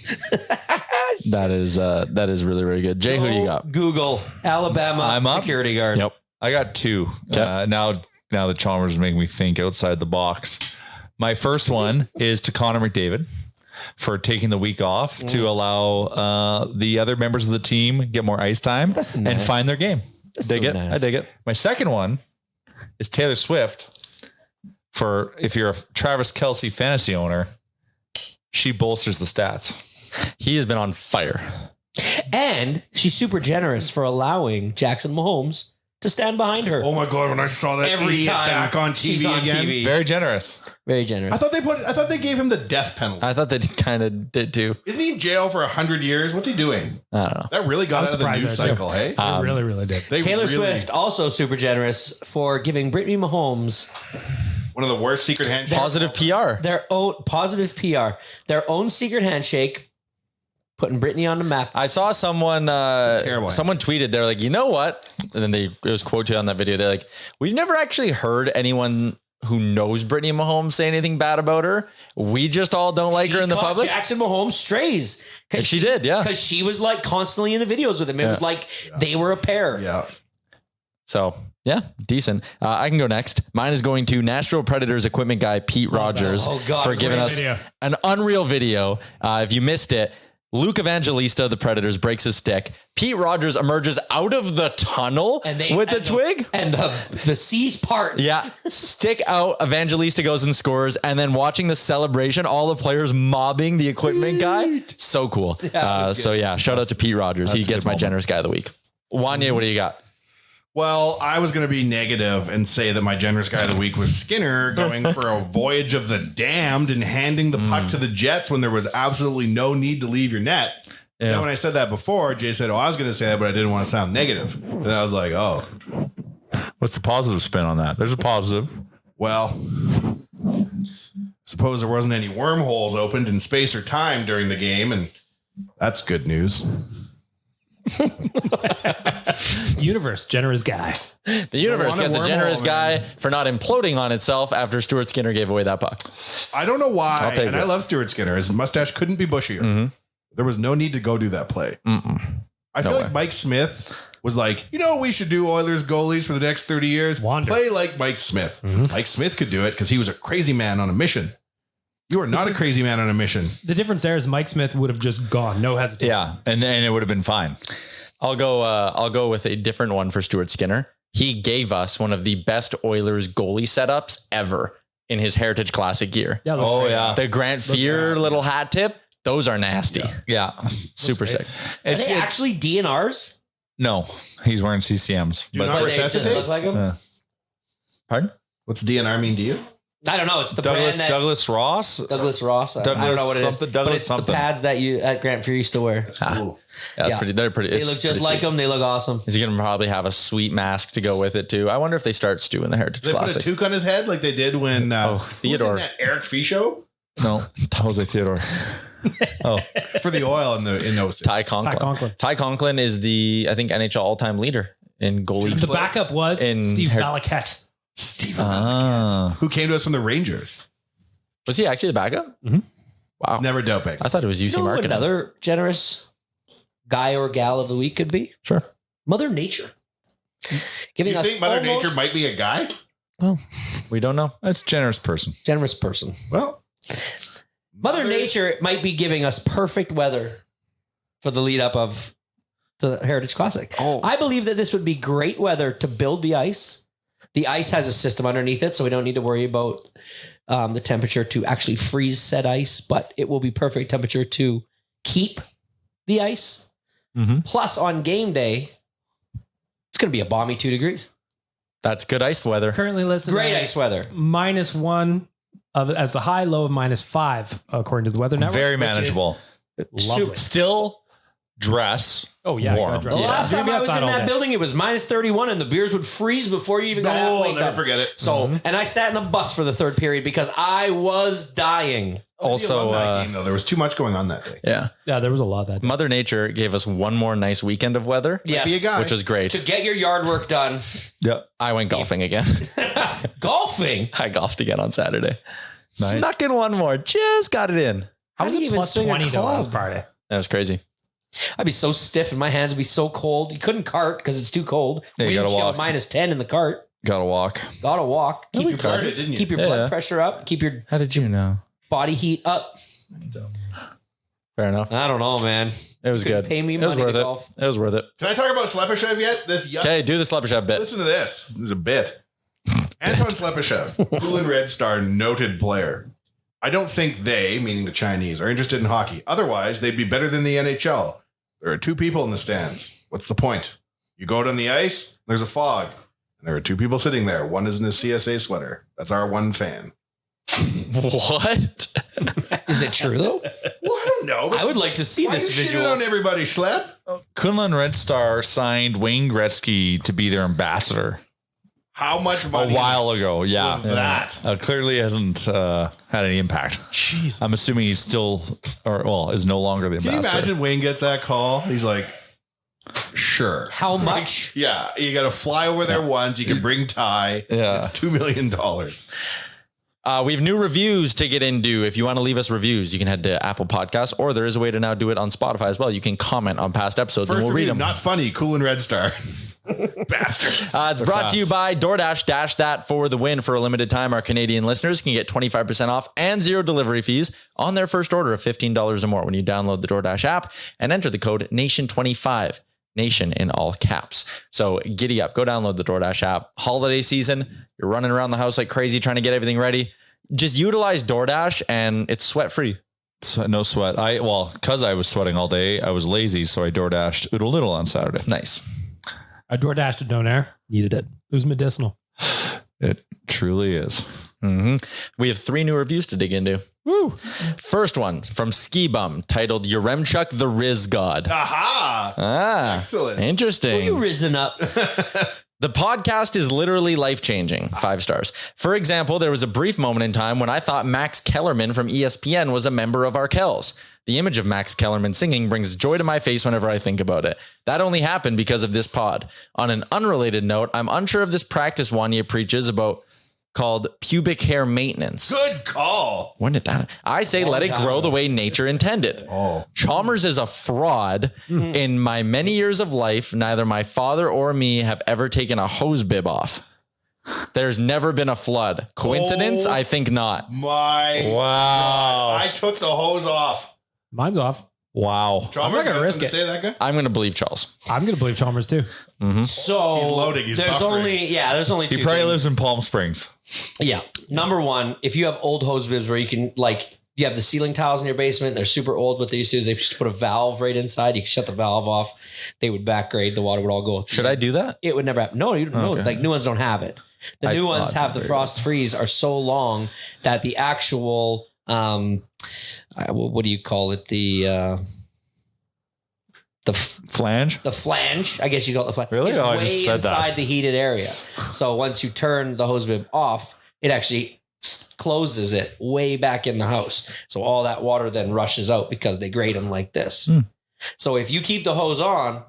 That is really, really good. Jay, who do you got? Google Alabama I'm up. security guard. Yep. I got two. Now the Chalmers is making me think outside the box. My first one is to Connor McDavid for taking the week off to allow the other members of the team get more ice time and nice. find their game. Dig it. I dig it. My second one is Taylor Swift for if you're a Travis Kelce fantasy owner, she bolsters the stats. He has been on fire. And she's super generous for allowing Jackson Mahomes to stand behind her. Oh my god! When I saw that Every idiot time back on she's TV on again, TV. Very generous. Very generous. I thought they gave him the death penalty. I thought they kind of did too. Isn't he in jail for 100 years? What's he doing? I don't know. That really got I'm out of the surprised news there, too. cycle. Hey, They really, really did. They Taylor really- Swift also super generous for giving Brittany Mahomes one of the worst secret handshakes. Positive PR. their own positive PR, their own secret handshake, putting Brittany on the map. I saw someone terrible someone tweeted, they're like, you know what? And then it was quoted on that video. They're like, we've never actually heard anyone who knows Brittany Mahomes say anything bad about her. We just all don't like her in the Caught public. Jackson Mahomes strays. And she did, yeah. Because she was like constantly in the videos with him. It was like they were a pair. Yeah. So yeah, decent. I can go next. Mine is going to Nashville Predators equipment guy Pete Rogers Oh, God. for giving Great us video. an unreal video. If you missed it, Luke Evangelista of the Predators breaks his stick. Pete Rogers emerges out of the tunnel with the twig. And the C's part. Yeah, stick out. Evangelista goes and scores, and then watching the celebration, all the players mobbing the equipment guy. So cool. So yeah, shout out to Pete Rogers. He gets my generous guy of the week. Wanya, what do you got? Well, I was going to be negative and say that my generous guy of the week was Skinner going for a voyage of the damned and handing the puck to the Jets when there was absolutely no need to leave your net. Yeah. And when I said that before, Jay said, I was going to say that, but I didn't want to sound negative. And I was like, oh, What's the positive spin on that? There's a positive. well, suppose there wasn't any wormholes opened in space or time during the game. And that's good news. Universe, generous guy. The universe One gets a wormhole, generous man. guy for not imploding on itself after Stuart Skinner gave away that puck. I don't know why. I'll take And it. I love Stuart Skinner. His mustache couldn't be bushier. There was no need to go do that play. I feel way. like Mike Smith was like, you know what we should do, Oilers goalies for the next 30 years? Wander. Play like Mike Smith. Mike Smith could do it because he was a crazy man on a mission. You are not a crazy man on a mission. The difference there is Mike Smith would have just gone, no hesitation. Yeah, and it would have been fine. I'll go with a different one for Stuart Skinner. He gave us one of the best Oilers goalie setups ever in his Heritage Classic gear. Yeah, looks great. yeah. The Grant Fear little hat tip, those are nasty. Yeah. Super sick. Are they actually DNRs? No, he's wearing CCMs. Do you But not But they just resuscitate? look like them? Yeah. Pardon? What's DNR mean to you? I don't know. It's the Douglas brand that Douglas Ross. Douglas Ross. I don't know what it is. something, But Douglas it's something. the pads that you at Grant Fury used to wear. Cool. Yeah, Yeah. they're pretty. They it's look just pretty like sweet. them. They look awesome. He's going to probably have a sweet mask to go with it too. I wonder if they start Stu in the Heritage They put a Classic. toque on his head like they did when Theodore. who was in that Eric Fee show No, Jose Theodore. Oh, for the oil in the in those. Ty Conklin. Ty Conklin is the, I think, NHL all-time leader in goalie. The backup was In Steve her- Valaket. Steven Ah. who came to us from the Rangers. Was he actually the backup? Wow. Never doping. I thought it was UC You know what marketing. another generous guy or gal of the week could be? Sure. Mother Nature. Giving You us think Mother almost Nature might be a guy? We don't know. that's a generous person. generous person. Well, Mother Nature might be giving us perfect weather for the lead up of the Heritage Classic. Oh. I believe that this would be great weather to build the ice. The ice has a system underneath it, so we don't need to worry about the temperature to actually freeze said ice, but it will be perfect temperature to keep the ice. Mhm. Plus, on game day, it's going to be a balmy 2 degrees. That's good ice weather. Currently listed Great as ice weather. -1 as the high, low of -5 according to the Weather Network. Very which is manageable. Lovely. Still dress. Oh yeah, you warm. gotta dress. The Yeah. last You're time gonna I be was in outside all that day. building, it was -31 and the beers would freeze before you even got no, halfway I'll never done. forget it. So, and I sat in the bus for the third period because I was dying. Also, Game, though. There was too much going on that day. yeah, Yeah, there was a lot that day. Mother Nature gave us one more nice weekend of weather, Be a Yes. guy. which was great. To get your yard work done. Yep. I went golfing again. Golfing. I golfed again on Saturday. Nice. Snuck in one more. Just got it in. How was do you it even plus swing a 20 though club? last Friday? That was crazy. I'd be so stiff and my hands would be so cold. You couldn't cart because it's too cold. Yeah, you Wind gotta chill walk. -10 in the cart. Gotta walk. Gotta walk. Keep we your carted, blood, didn't you? keep your Yeah. blood pressure up. Keep your How did you know? body heat up. Fair enough. I don't know, man. It was Couldn't good. pay me It was money worth to it. golf. It was worth it. Can I talk about Slepyshev yet? Okay, do the Slepyshev bit. Listen to this. This is a bit. Anton Slepyshev, Cool and Red Star noted player. I don't think they, meaning the Chinese, are interested in hockey. Otherwise, they'd be better than the NHL. There are 2 people in the stands. What's the point? You go out on the ice, there's a fog, and there are 2 people sitting there. One is in a CSA sweater. That's our one fan. What? Is it true though? Well, I don't know. I would like to see Why this you shitting visual. on everybody, Slep? Kunlun Red Star signed Wayne Gretzky to be their ambassador How much a money while ago. Yeah. was that? Clearly hasn't had any impact. Jeez. I'm assuming he's still, is no longer the Can you ambassador. imagine Wayne gets that call? He's like, sure. How much? Yeah, you got to fly over there once. You can bring Ty. Yeah. It's $2 million. We have new reviews to get into. If you want to leave us reviews, you can head to Apple Podcasts, or there is a way to now do it on Spotify as well. You can comment on past episodes First and we'll read review, them. not funny. Cool and Red Star. Bastard. It's brought to you by DoorDash. Dash that for the win. For a limited time, our Canadian listeners can get 25% off and 0 delivery fees on their first order of $15 or more when you download the DoorDash app and enter the code NATION25. Nation in all caps. So giddy up. Go download the DoorDash app. Holiday season. You're running around the house like crazy trying to get everything ready. Just utilize DoorDash and it's sweat free. No sweat. Because I was sweating all day, I was lazy, so I door dashed Oodle Noodle on Saturday. Nice. I door dashed a Donair. Needed it. It was medicinal. It truly is. Mm-hmm. We have 3 new reviews to dig into. Woo! First one from Ski Bum titled Yaremchuk the Riz God. Aha. Ah, Excellent. interesting. You risen up. The podcast is literally life-changing. 5 stars. For example, there was a brief moment in time when I thought Max Kellerman from ESPN was a member of Arkells. The image of Max Kellerman singing brings joy to my face whenever I think about it. That only happened because of this pod. On an unrelated note, I'm unsure of this practice Wanya preaches about called pubic hair maintenance. Good call. When did that? I say let it grow the way nature intended. Oh. Chalmers is a fraud. In my many years of life, neither my father or me have ever taken a hose bib off. There's never been a flood. Coincidence? Oh. I think not. My Wow. I took the hose off. Mine's off. Wow. Chalmers, not gonna got risk something to it. say that guy? I'm going to believe Charles. I'm going to believe Chalmers too. So He's loading, he's there's buffering. there's only 2 He probably things. lives in Palm Springs. Yeah. Number 1, if you have old hose bibs where you can you have the ceiling tiles in your basement, they're super old. What they used to do is they just put a valve right inside. You can shut the valve off. They would backgrade. The water would all go. Should I do that? It would never happen. No, Okay. like new ones don't have it. The new ones have the frost freeze are so long that the actual, what do you call it? The Flange? flange, I guess you call it the flange. Really? It's Oh, I way just said that. inside the heated area. So once you turn the hose bib off, it actually closes it way back in the house. So all that water then rushes out because they grate them like this. So if you keep the hose on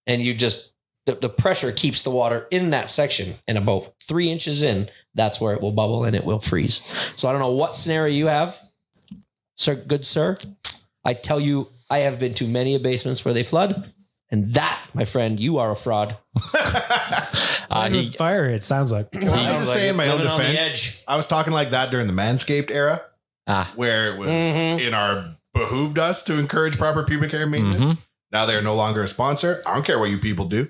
and you just, the pressure keeps the water in that section, and about 3 inches in, that's where it will bubble and it will freeze. So I don't know what scenario you have, sir, good sir. I tell you, I have been to many basements where they flood, and that, my friend, you are a fraud. Fire, it sounds like. I was to say in my own living on the defense, edge. I was talking like that during the Manscaped era, where it was in our behooved us to encourage proper pubic hair maintenance. Now they're no longer a sponsor. I don't care what you people do.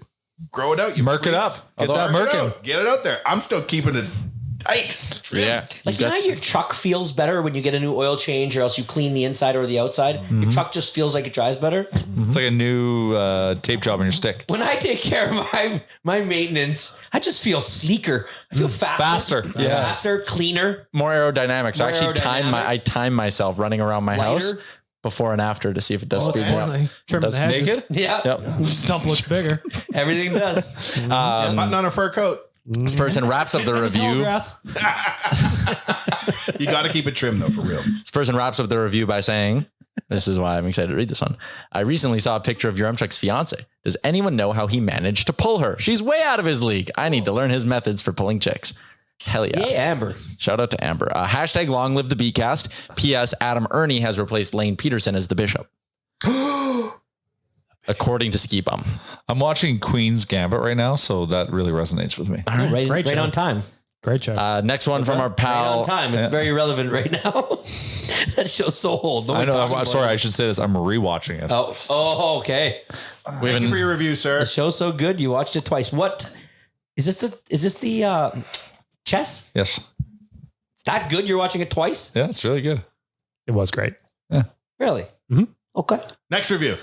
Grow it out. You Merc it freaks. up. Get that Merc it merkin. out. Get it out there. I'm still keeping it tight. Yeah. Like, you know how your truck feels better when you get a new oil change, or else you clean the inside or the outside? Your truck just feels like it drives better. It's like a new tape job on your stick. When I take care of my maintenance, I just feel sleeker. I feel faster. Yeah. Faster, cleaner. More aerodynamic. So More I actually aerodynamic. time myself running around my Lighter. house before and after to see if it does speed me up. Like, trim Does the hedges. naked? Yeah. Yep. Stump looks bigger. Everything does. Button on a fur coat. This person wraps up the review. Grass. You got to keep it trim though, for real. This person wraps up the review by saying, this is why I'm excited to read this one. I recently saw a picture of Yaremchuk's fiance. Does anyone know how he managed to pull her? She's way out of his league. I need to learn his methods for pulling chicks. Hell yeah. Yeah, Amber. Shout out to Amber. Hashtag long live the Bcast. P.S. Adam Ernie has replaced Lane Peterson as the bishop. According to Ski Bum. I'm watching Queen's Gambit right now, so that really resonates with me. Right, Great right show. on time. Great show. Next one from our Right pal. on time. It's very relevant right now. That show's so old. No I one know. talking I'm about sorry. it. I should say this. I'm rewatching it. Oh, okay. We Thank you for have your review, sir. The show's so good. You watched it twice. What is this? Is this the chess? Yes. That good? You're watching it twice? Yeah, it's really good. It was great. Really? Mhm. Okay. Next review.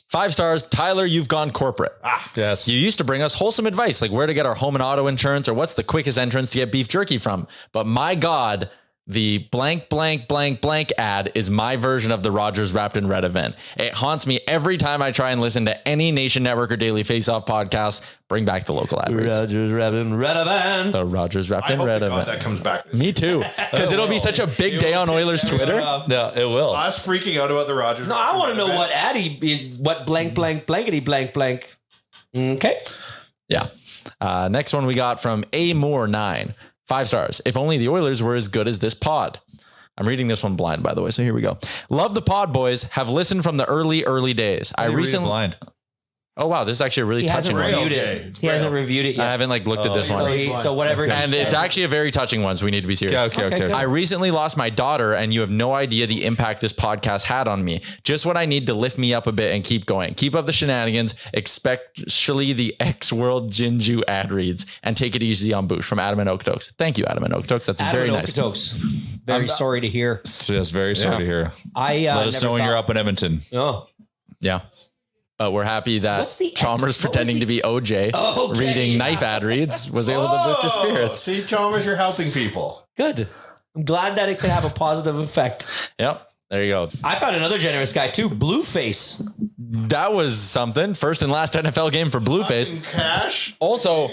5 stars. Tyler, you've gone corporate. Yes. You used to bring us wholesome advice like where to get our home and auto insurance or what's the quickest entrance to get beef jerky from. But my God, the blank, blank, blank, blank ad is my version of the Rogers Wrapped in Red event. It haunts me every time I try and listen to any Nation Network or Daily Face-Off podcast. Bring back the local ad reads. Rogers Wrapped in Red event. The Rogers Wrapped I in hope Red to God event. that comes back. Me too. Because it'll be such a big day on Oilers Twitter. Yeah, it will. Us freaking out about the Rogers. No, I want to know what ad what blank, blank, blankety, blank, blank. Okay. Yeah. Next one we got from A Moore 9. 5 stars. If only the Oilers were as good as this pod. I'm reading this one blind, by the way. So here we go. Love the pod, boys. Have listened from the early days. I recently. blind. Oh wow, this is actually a really He touching hasn't one. reviewed Okay. it. He hasn't reviewed it I yet. haven't looked at this So, one. so whatever. he And it's said. actually a very touching one, so we need to be serious. Okay. good. I recently lost my daughter, and you have no idea the impact this podcast had on me. Just what I need to lift me up a bit and keep going. Keep up the shenanigans, especially the X-World Jinju ad reads, and take it easy on Boosh from Adam and Okotoks. Thank you, Adam and Okotoks. That's Adam very and nice. Okotoks. Very sorry to hear. Yes, very sorry to hear. I Let us know when you're up in Edmonton. Oh, Yeah. But we're happy that What's the Chalmers X? What was pretending to be OJ Okay. reading knife ad reads was able to boost his spirits. See, Chalmers, you're helping people. good. I'm glad that it could have a positive effect. Yep. There you go. I found another generous guy too. Blueface. That was something. First and last NFL game for Blueface. Cash. Also,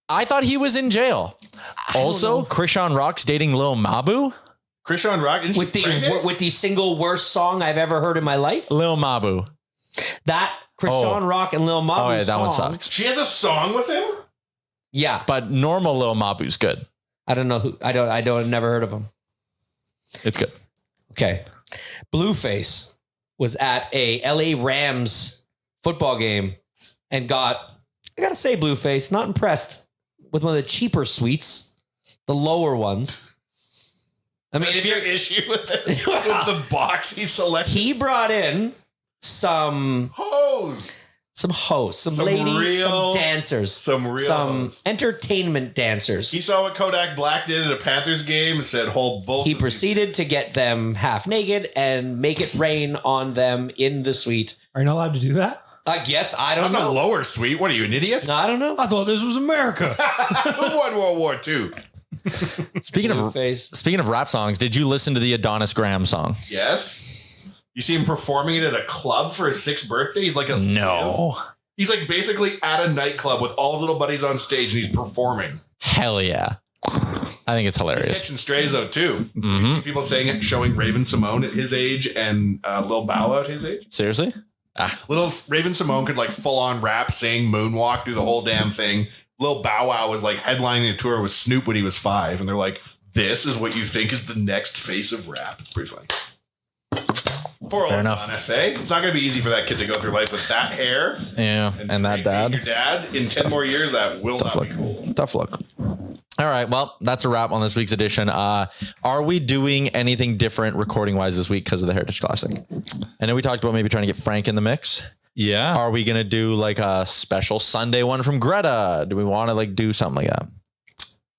I thought he was in jail. Also, Krishan Rock's dating Lil Mabu. Krishan Rock. Isn't With she pregnant? the single worst song I've ever heard in my life. Lil Mabu. That Krishan Rock and Lil Mabu Oh, yeah, that one song. sucks. She has a song with him? Yeah. But normal Lil Mabu's good. I don't know who I don't never heard of him. It's good. Okay. Blueface was at a LA Rams football game and I gotta say, Blueface, not impressed with one of the cheaper suites, the lower ones. I mean, if your you're issue with it was the box he selected. he brought in some Hose. hosts, some Some ladies, real- some dancers, some real some hosts. entertainment dancers. He saw what Kodak Black did at a Panthers game and said, hold both. He of these. proceeded to get them half naked and make it rain on them in the suite. Are you not allowed to do that? I guess I don't I'm know. a lower suite. What are you, an idiot? I don't know. I thought this was America. Who won World War II? Speaking of Blueface. rap songs, did you listen to the Adonis Graham song? Yes. You see him performing it at a club for his 6th birthday. He's like he's like basically at a nightclub with all his little buddies on stage and he's performing. Hell yeah. I think it's He's hilarious. catching strays out too. You see people saying it, showing Raven Simone at his age and Lil Bow Wow at his age. Seriously? Little Raven Simone could like full on rap, sing, moonwalk, do the whole damn thing. Lil Bow Wow was like headlining a tour with Snoop when he was 5, and they're like, "This is what you think is the next face of rap." It's pretty funny. Poor old enough. Adonis, eh? It's not going to be easy for that kid to go through life with that hair Yeah. And that being dad. Your dad in 10 more years, that will not be cool. Tough luck. All right. Well, that's a wrap on this week's edition. Are we doing anything different recording wise this week because of the Heritage Classic? I know we talked about maybe trying to get Frank in the mix. Yeah. Are we going to do like a special Sunday one from Greta? Do we want to like do something like that?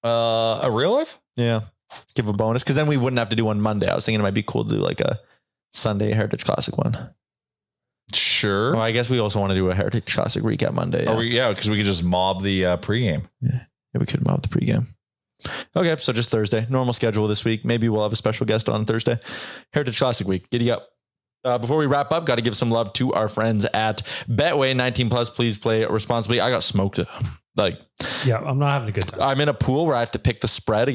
A real life? Yeah. Give a bonus. Cause then we wouldn't have to do one Monday. I was thinking it might be cool to do like a Sunday Heritage Classic one. Sure. Well, I guess we also want to do a Heritage Classic recap Monday. Yeah, Because we could just mob the pregame. Yeah, we could mob the pregame. Okay, so just Thursday. Normal schedule this week. Maybe we'll have a special guest on Thursday. Heritage Classic week. Giddy up. Before we wrap up, got to give some love to our friends at Betway. 19 plus, please play responsibly. I got smoked Like, Yeah, I'm not having a good time. I'm in a pool where I have to pick the spread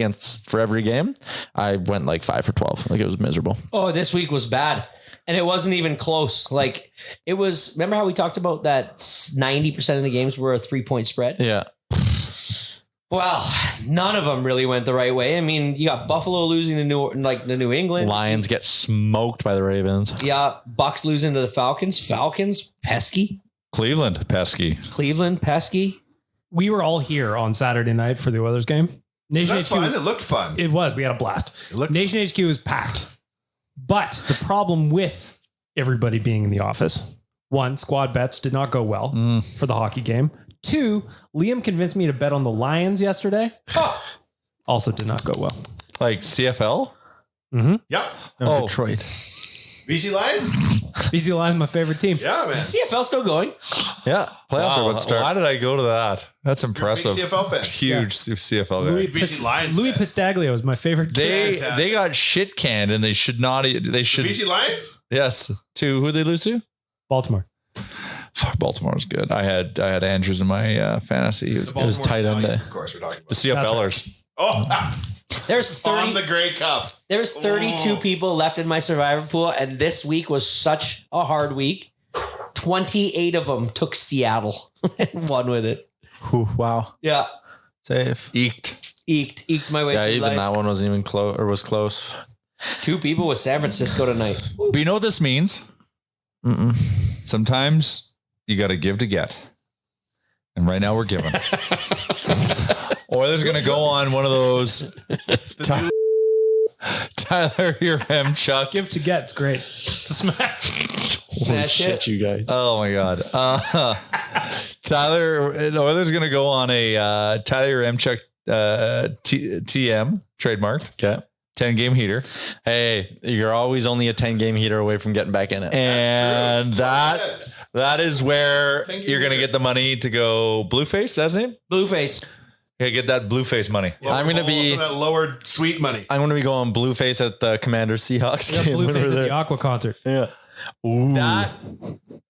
for every game. I went like 5 for 12. Like, it was miserable. Oh, this week was bad. And it wasn't even close. Like, it was, remember how we talked about that 90% of the games were a 3-point spread? Yeah. Well, none of them really went the right way. I mean, you got Buffalo losing to New England. Lions get smoked by the Ravens. Yeah, Bucks losing to the Falcons. Falcons, pesky. Cleveland, pesky. Cleveland, pesky. We were all here on Saturday night for the Oilers game. Nation That's HQ fun. was, It looked fun. it was. We had a blast. Nation HQ was packed. But the problem with everybody being in the office, 1, squad bets did not go well for the hockey game. 2, Liam convinced me to bet on the Lions yesterday. Also did not go well. Like CFL? Yeah. Oh, Detroit. BC Lions? BC Lions, my favorite team. Yeah, man. Is CFL still going? Yeah. Playoffs are wow. about to start. Why did I go to that? That's impressive. Big CFL fan. Huge CFL guy. BC Lions. Louis fan. Pistaglio is my favorite. They got shit canned and they should not. They should. BC Lions? Yes. To who they lose to? Baltimore. Fuck, Baltimore was good. I had Andrews in my fantasy. It was Baltimore tight end Stallions, day. Of course, we're talking the about. CFLers. Oh, There's on 30. the Grey Cup. There's 32 people left in my survivor pool, and this week was such a hard week. 28 of them took Seattle and won with it. Wow. Yeah, Safe. eked my way Yeah, through even life. that one wasn't even close or was close. 2 people with San Francisco tonight. But you know what this means? Sometimes you got to give to get. And right now we're giving. Oilers going to go on one of those. Tyler Yaremchuk. Give to get. It's great. It's a smash. Holy shit, you guys. Oh my God. Oilers going to go on a Tyler Yaremchuk TM trademarked. Okay. 10-game heater. Hey, you're always only a 10-game heater away from getting back in it. And that is where Thank you. you're going to get the money to go Blueface. That's his name? Blueface. Yeah, get that Blueface money. I'm gonna be- that lowered sweet money. I'm going to be going Blueface at the Commanders Seahawks Yeah, game. when Blueface we're at there. the Aqua concert. Yeah. Ooh. That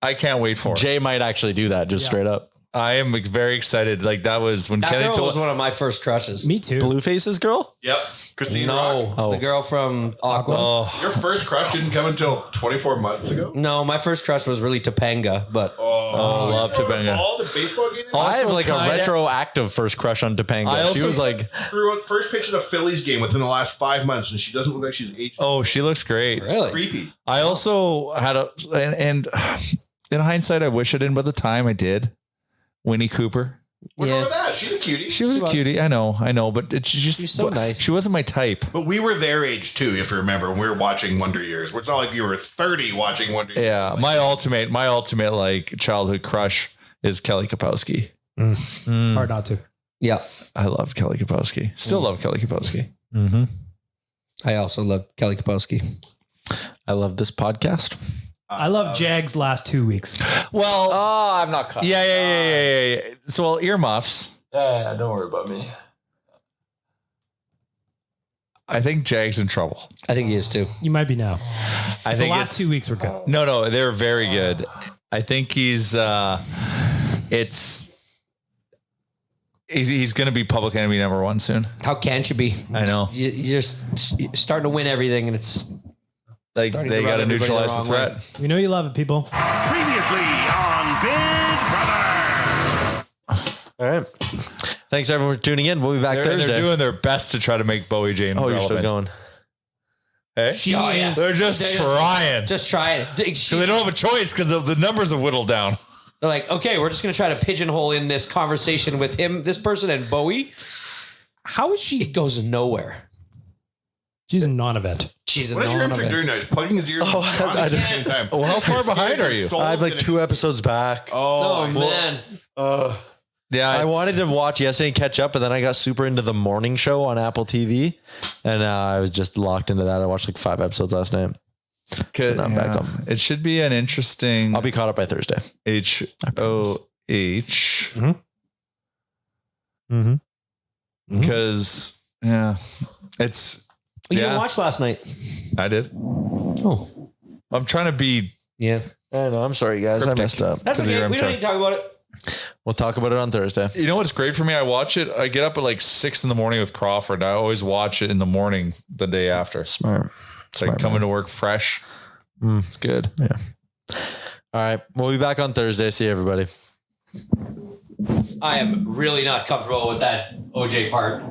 I can't wait for. Jay might actually do that just straight up. I am very excited. Like that was when That Kenny girl told was one of my first crushes. Me too. Blueface's girl? Yep. Christine No, Rock. Oh. the girl from Aqua. Oh, Your first crush didn't come until 24 months ago? No, my first crush was really Topanga, but Oh, love Topanga. All the baseball games? I have Also like a kinda- retroactive first crush on Topanga. I She also- was like, Threw out first pitch at a Phillies game within the last 5 months, and she doesn't look like she's aged. oh, she looks great. really? Creepy. I also had and in hindsight, I wish I didn't, but at the time I did. Winnie Cooper. What's Yeah. wrong with that? She's a cutie. She was a cutie. I know, but it's just She's so nice. She wasn't my type. But we were their age too, if you remember, when we were watching Wonder Years. It's not like you were 30 watching Wonder Years. Yeah, my ultimate like childhood crush is Kelly Kapowski. Hard not to. Yeah. I love Kelly Kapowski. Still love Kelly Kapowski. I also love Kelly Kapowski. I love this podcast. I love Jag's last 2 weeks. Well, Oh, I'm not caught. yeah. So, well, earmuffs. Yeah, don't worry about me. I think Jag's in trouble. I think he is too. You might be now. I The think last it's 2 weeks were good. no, they're very good. I think he's going to be public enemy number 1 soon. How can't you be? I know. You're starting to win everything, and it's Like Starting they to got rub to everybody neutralize the the wrong way. threat. We know you love it, people. Previously on Big Brother. All right. Thanks everyone for tuning in. We'll be back Thursday. They're doing their best to try to make Bowie Jane. Oh, you're still relevant. going. Hey? She Oh, yeah. is. They're just trying. just try it. So they don't have a choice because the numbers have whittled down. They're like, okay, we're just going to try to pigeonhole in this conversation with him, this person, and Bowie. How is she? It goes nowhere. She's a non-event. She's a What is your intern non-event. doing now? He's plugging his ears Oh, and Johnny I at the don't- same time. Well, how far behind are you? I have like 2 episodes back. Oh, Oh, man. Yeah, I wanted to watch yesterday and catch up, and then I got super into the morning show on Apple TV, and I was just locked into that. I watched like 5 episodes last night. So now I'm back up. It should be an interesting I'll be caught up by Thursday. HOH Mm-hmm. because it's You Yeah. didn't watch last night. I did. Oh. I'm trying to be Yeah. I know. I'm sorry, guys. Cryptic. I messed up. That's To the okay. We don't Yaremchuk. need to talk about it. We'll talk about it on Thursday. You know what's great for me? I watch it. I get up at like 6 a.m. with Crawford. I always watch it in the morning the day after. Smart. It's like coming to work fresh. It's good. Yeah. All right. We'll be back on Thursday. See you, everybody. I am really not comfortable with that OJ part.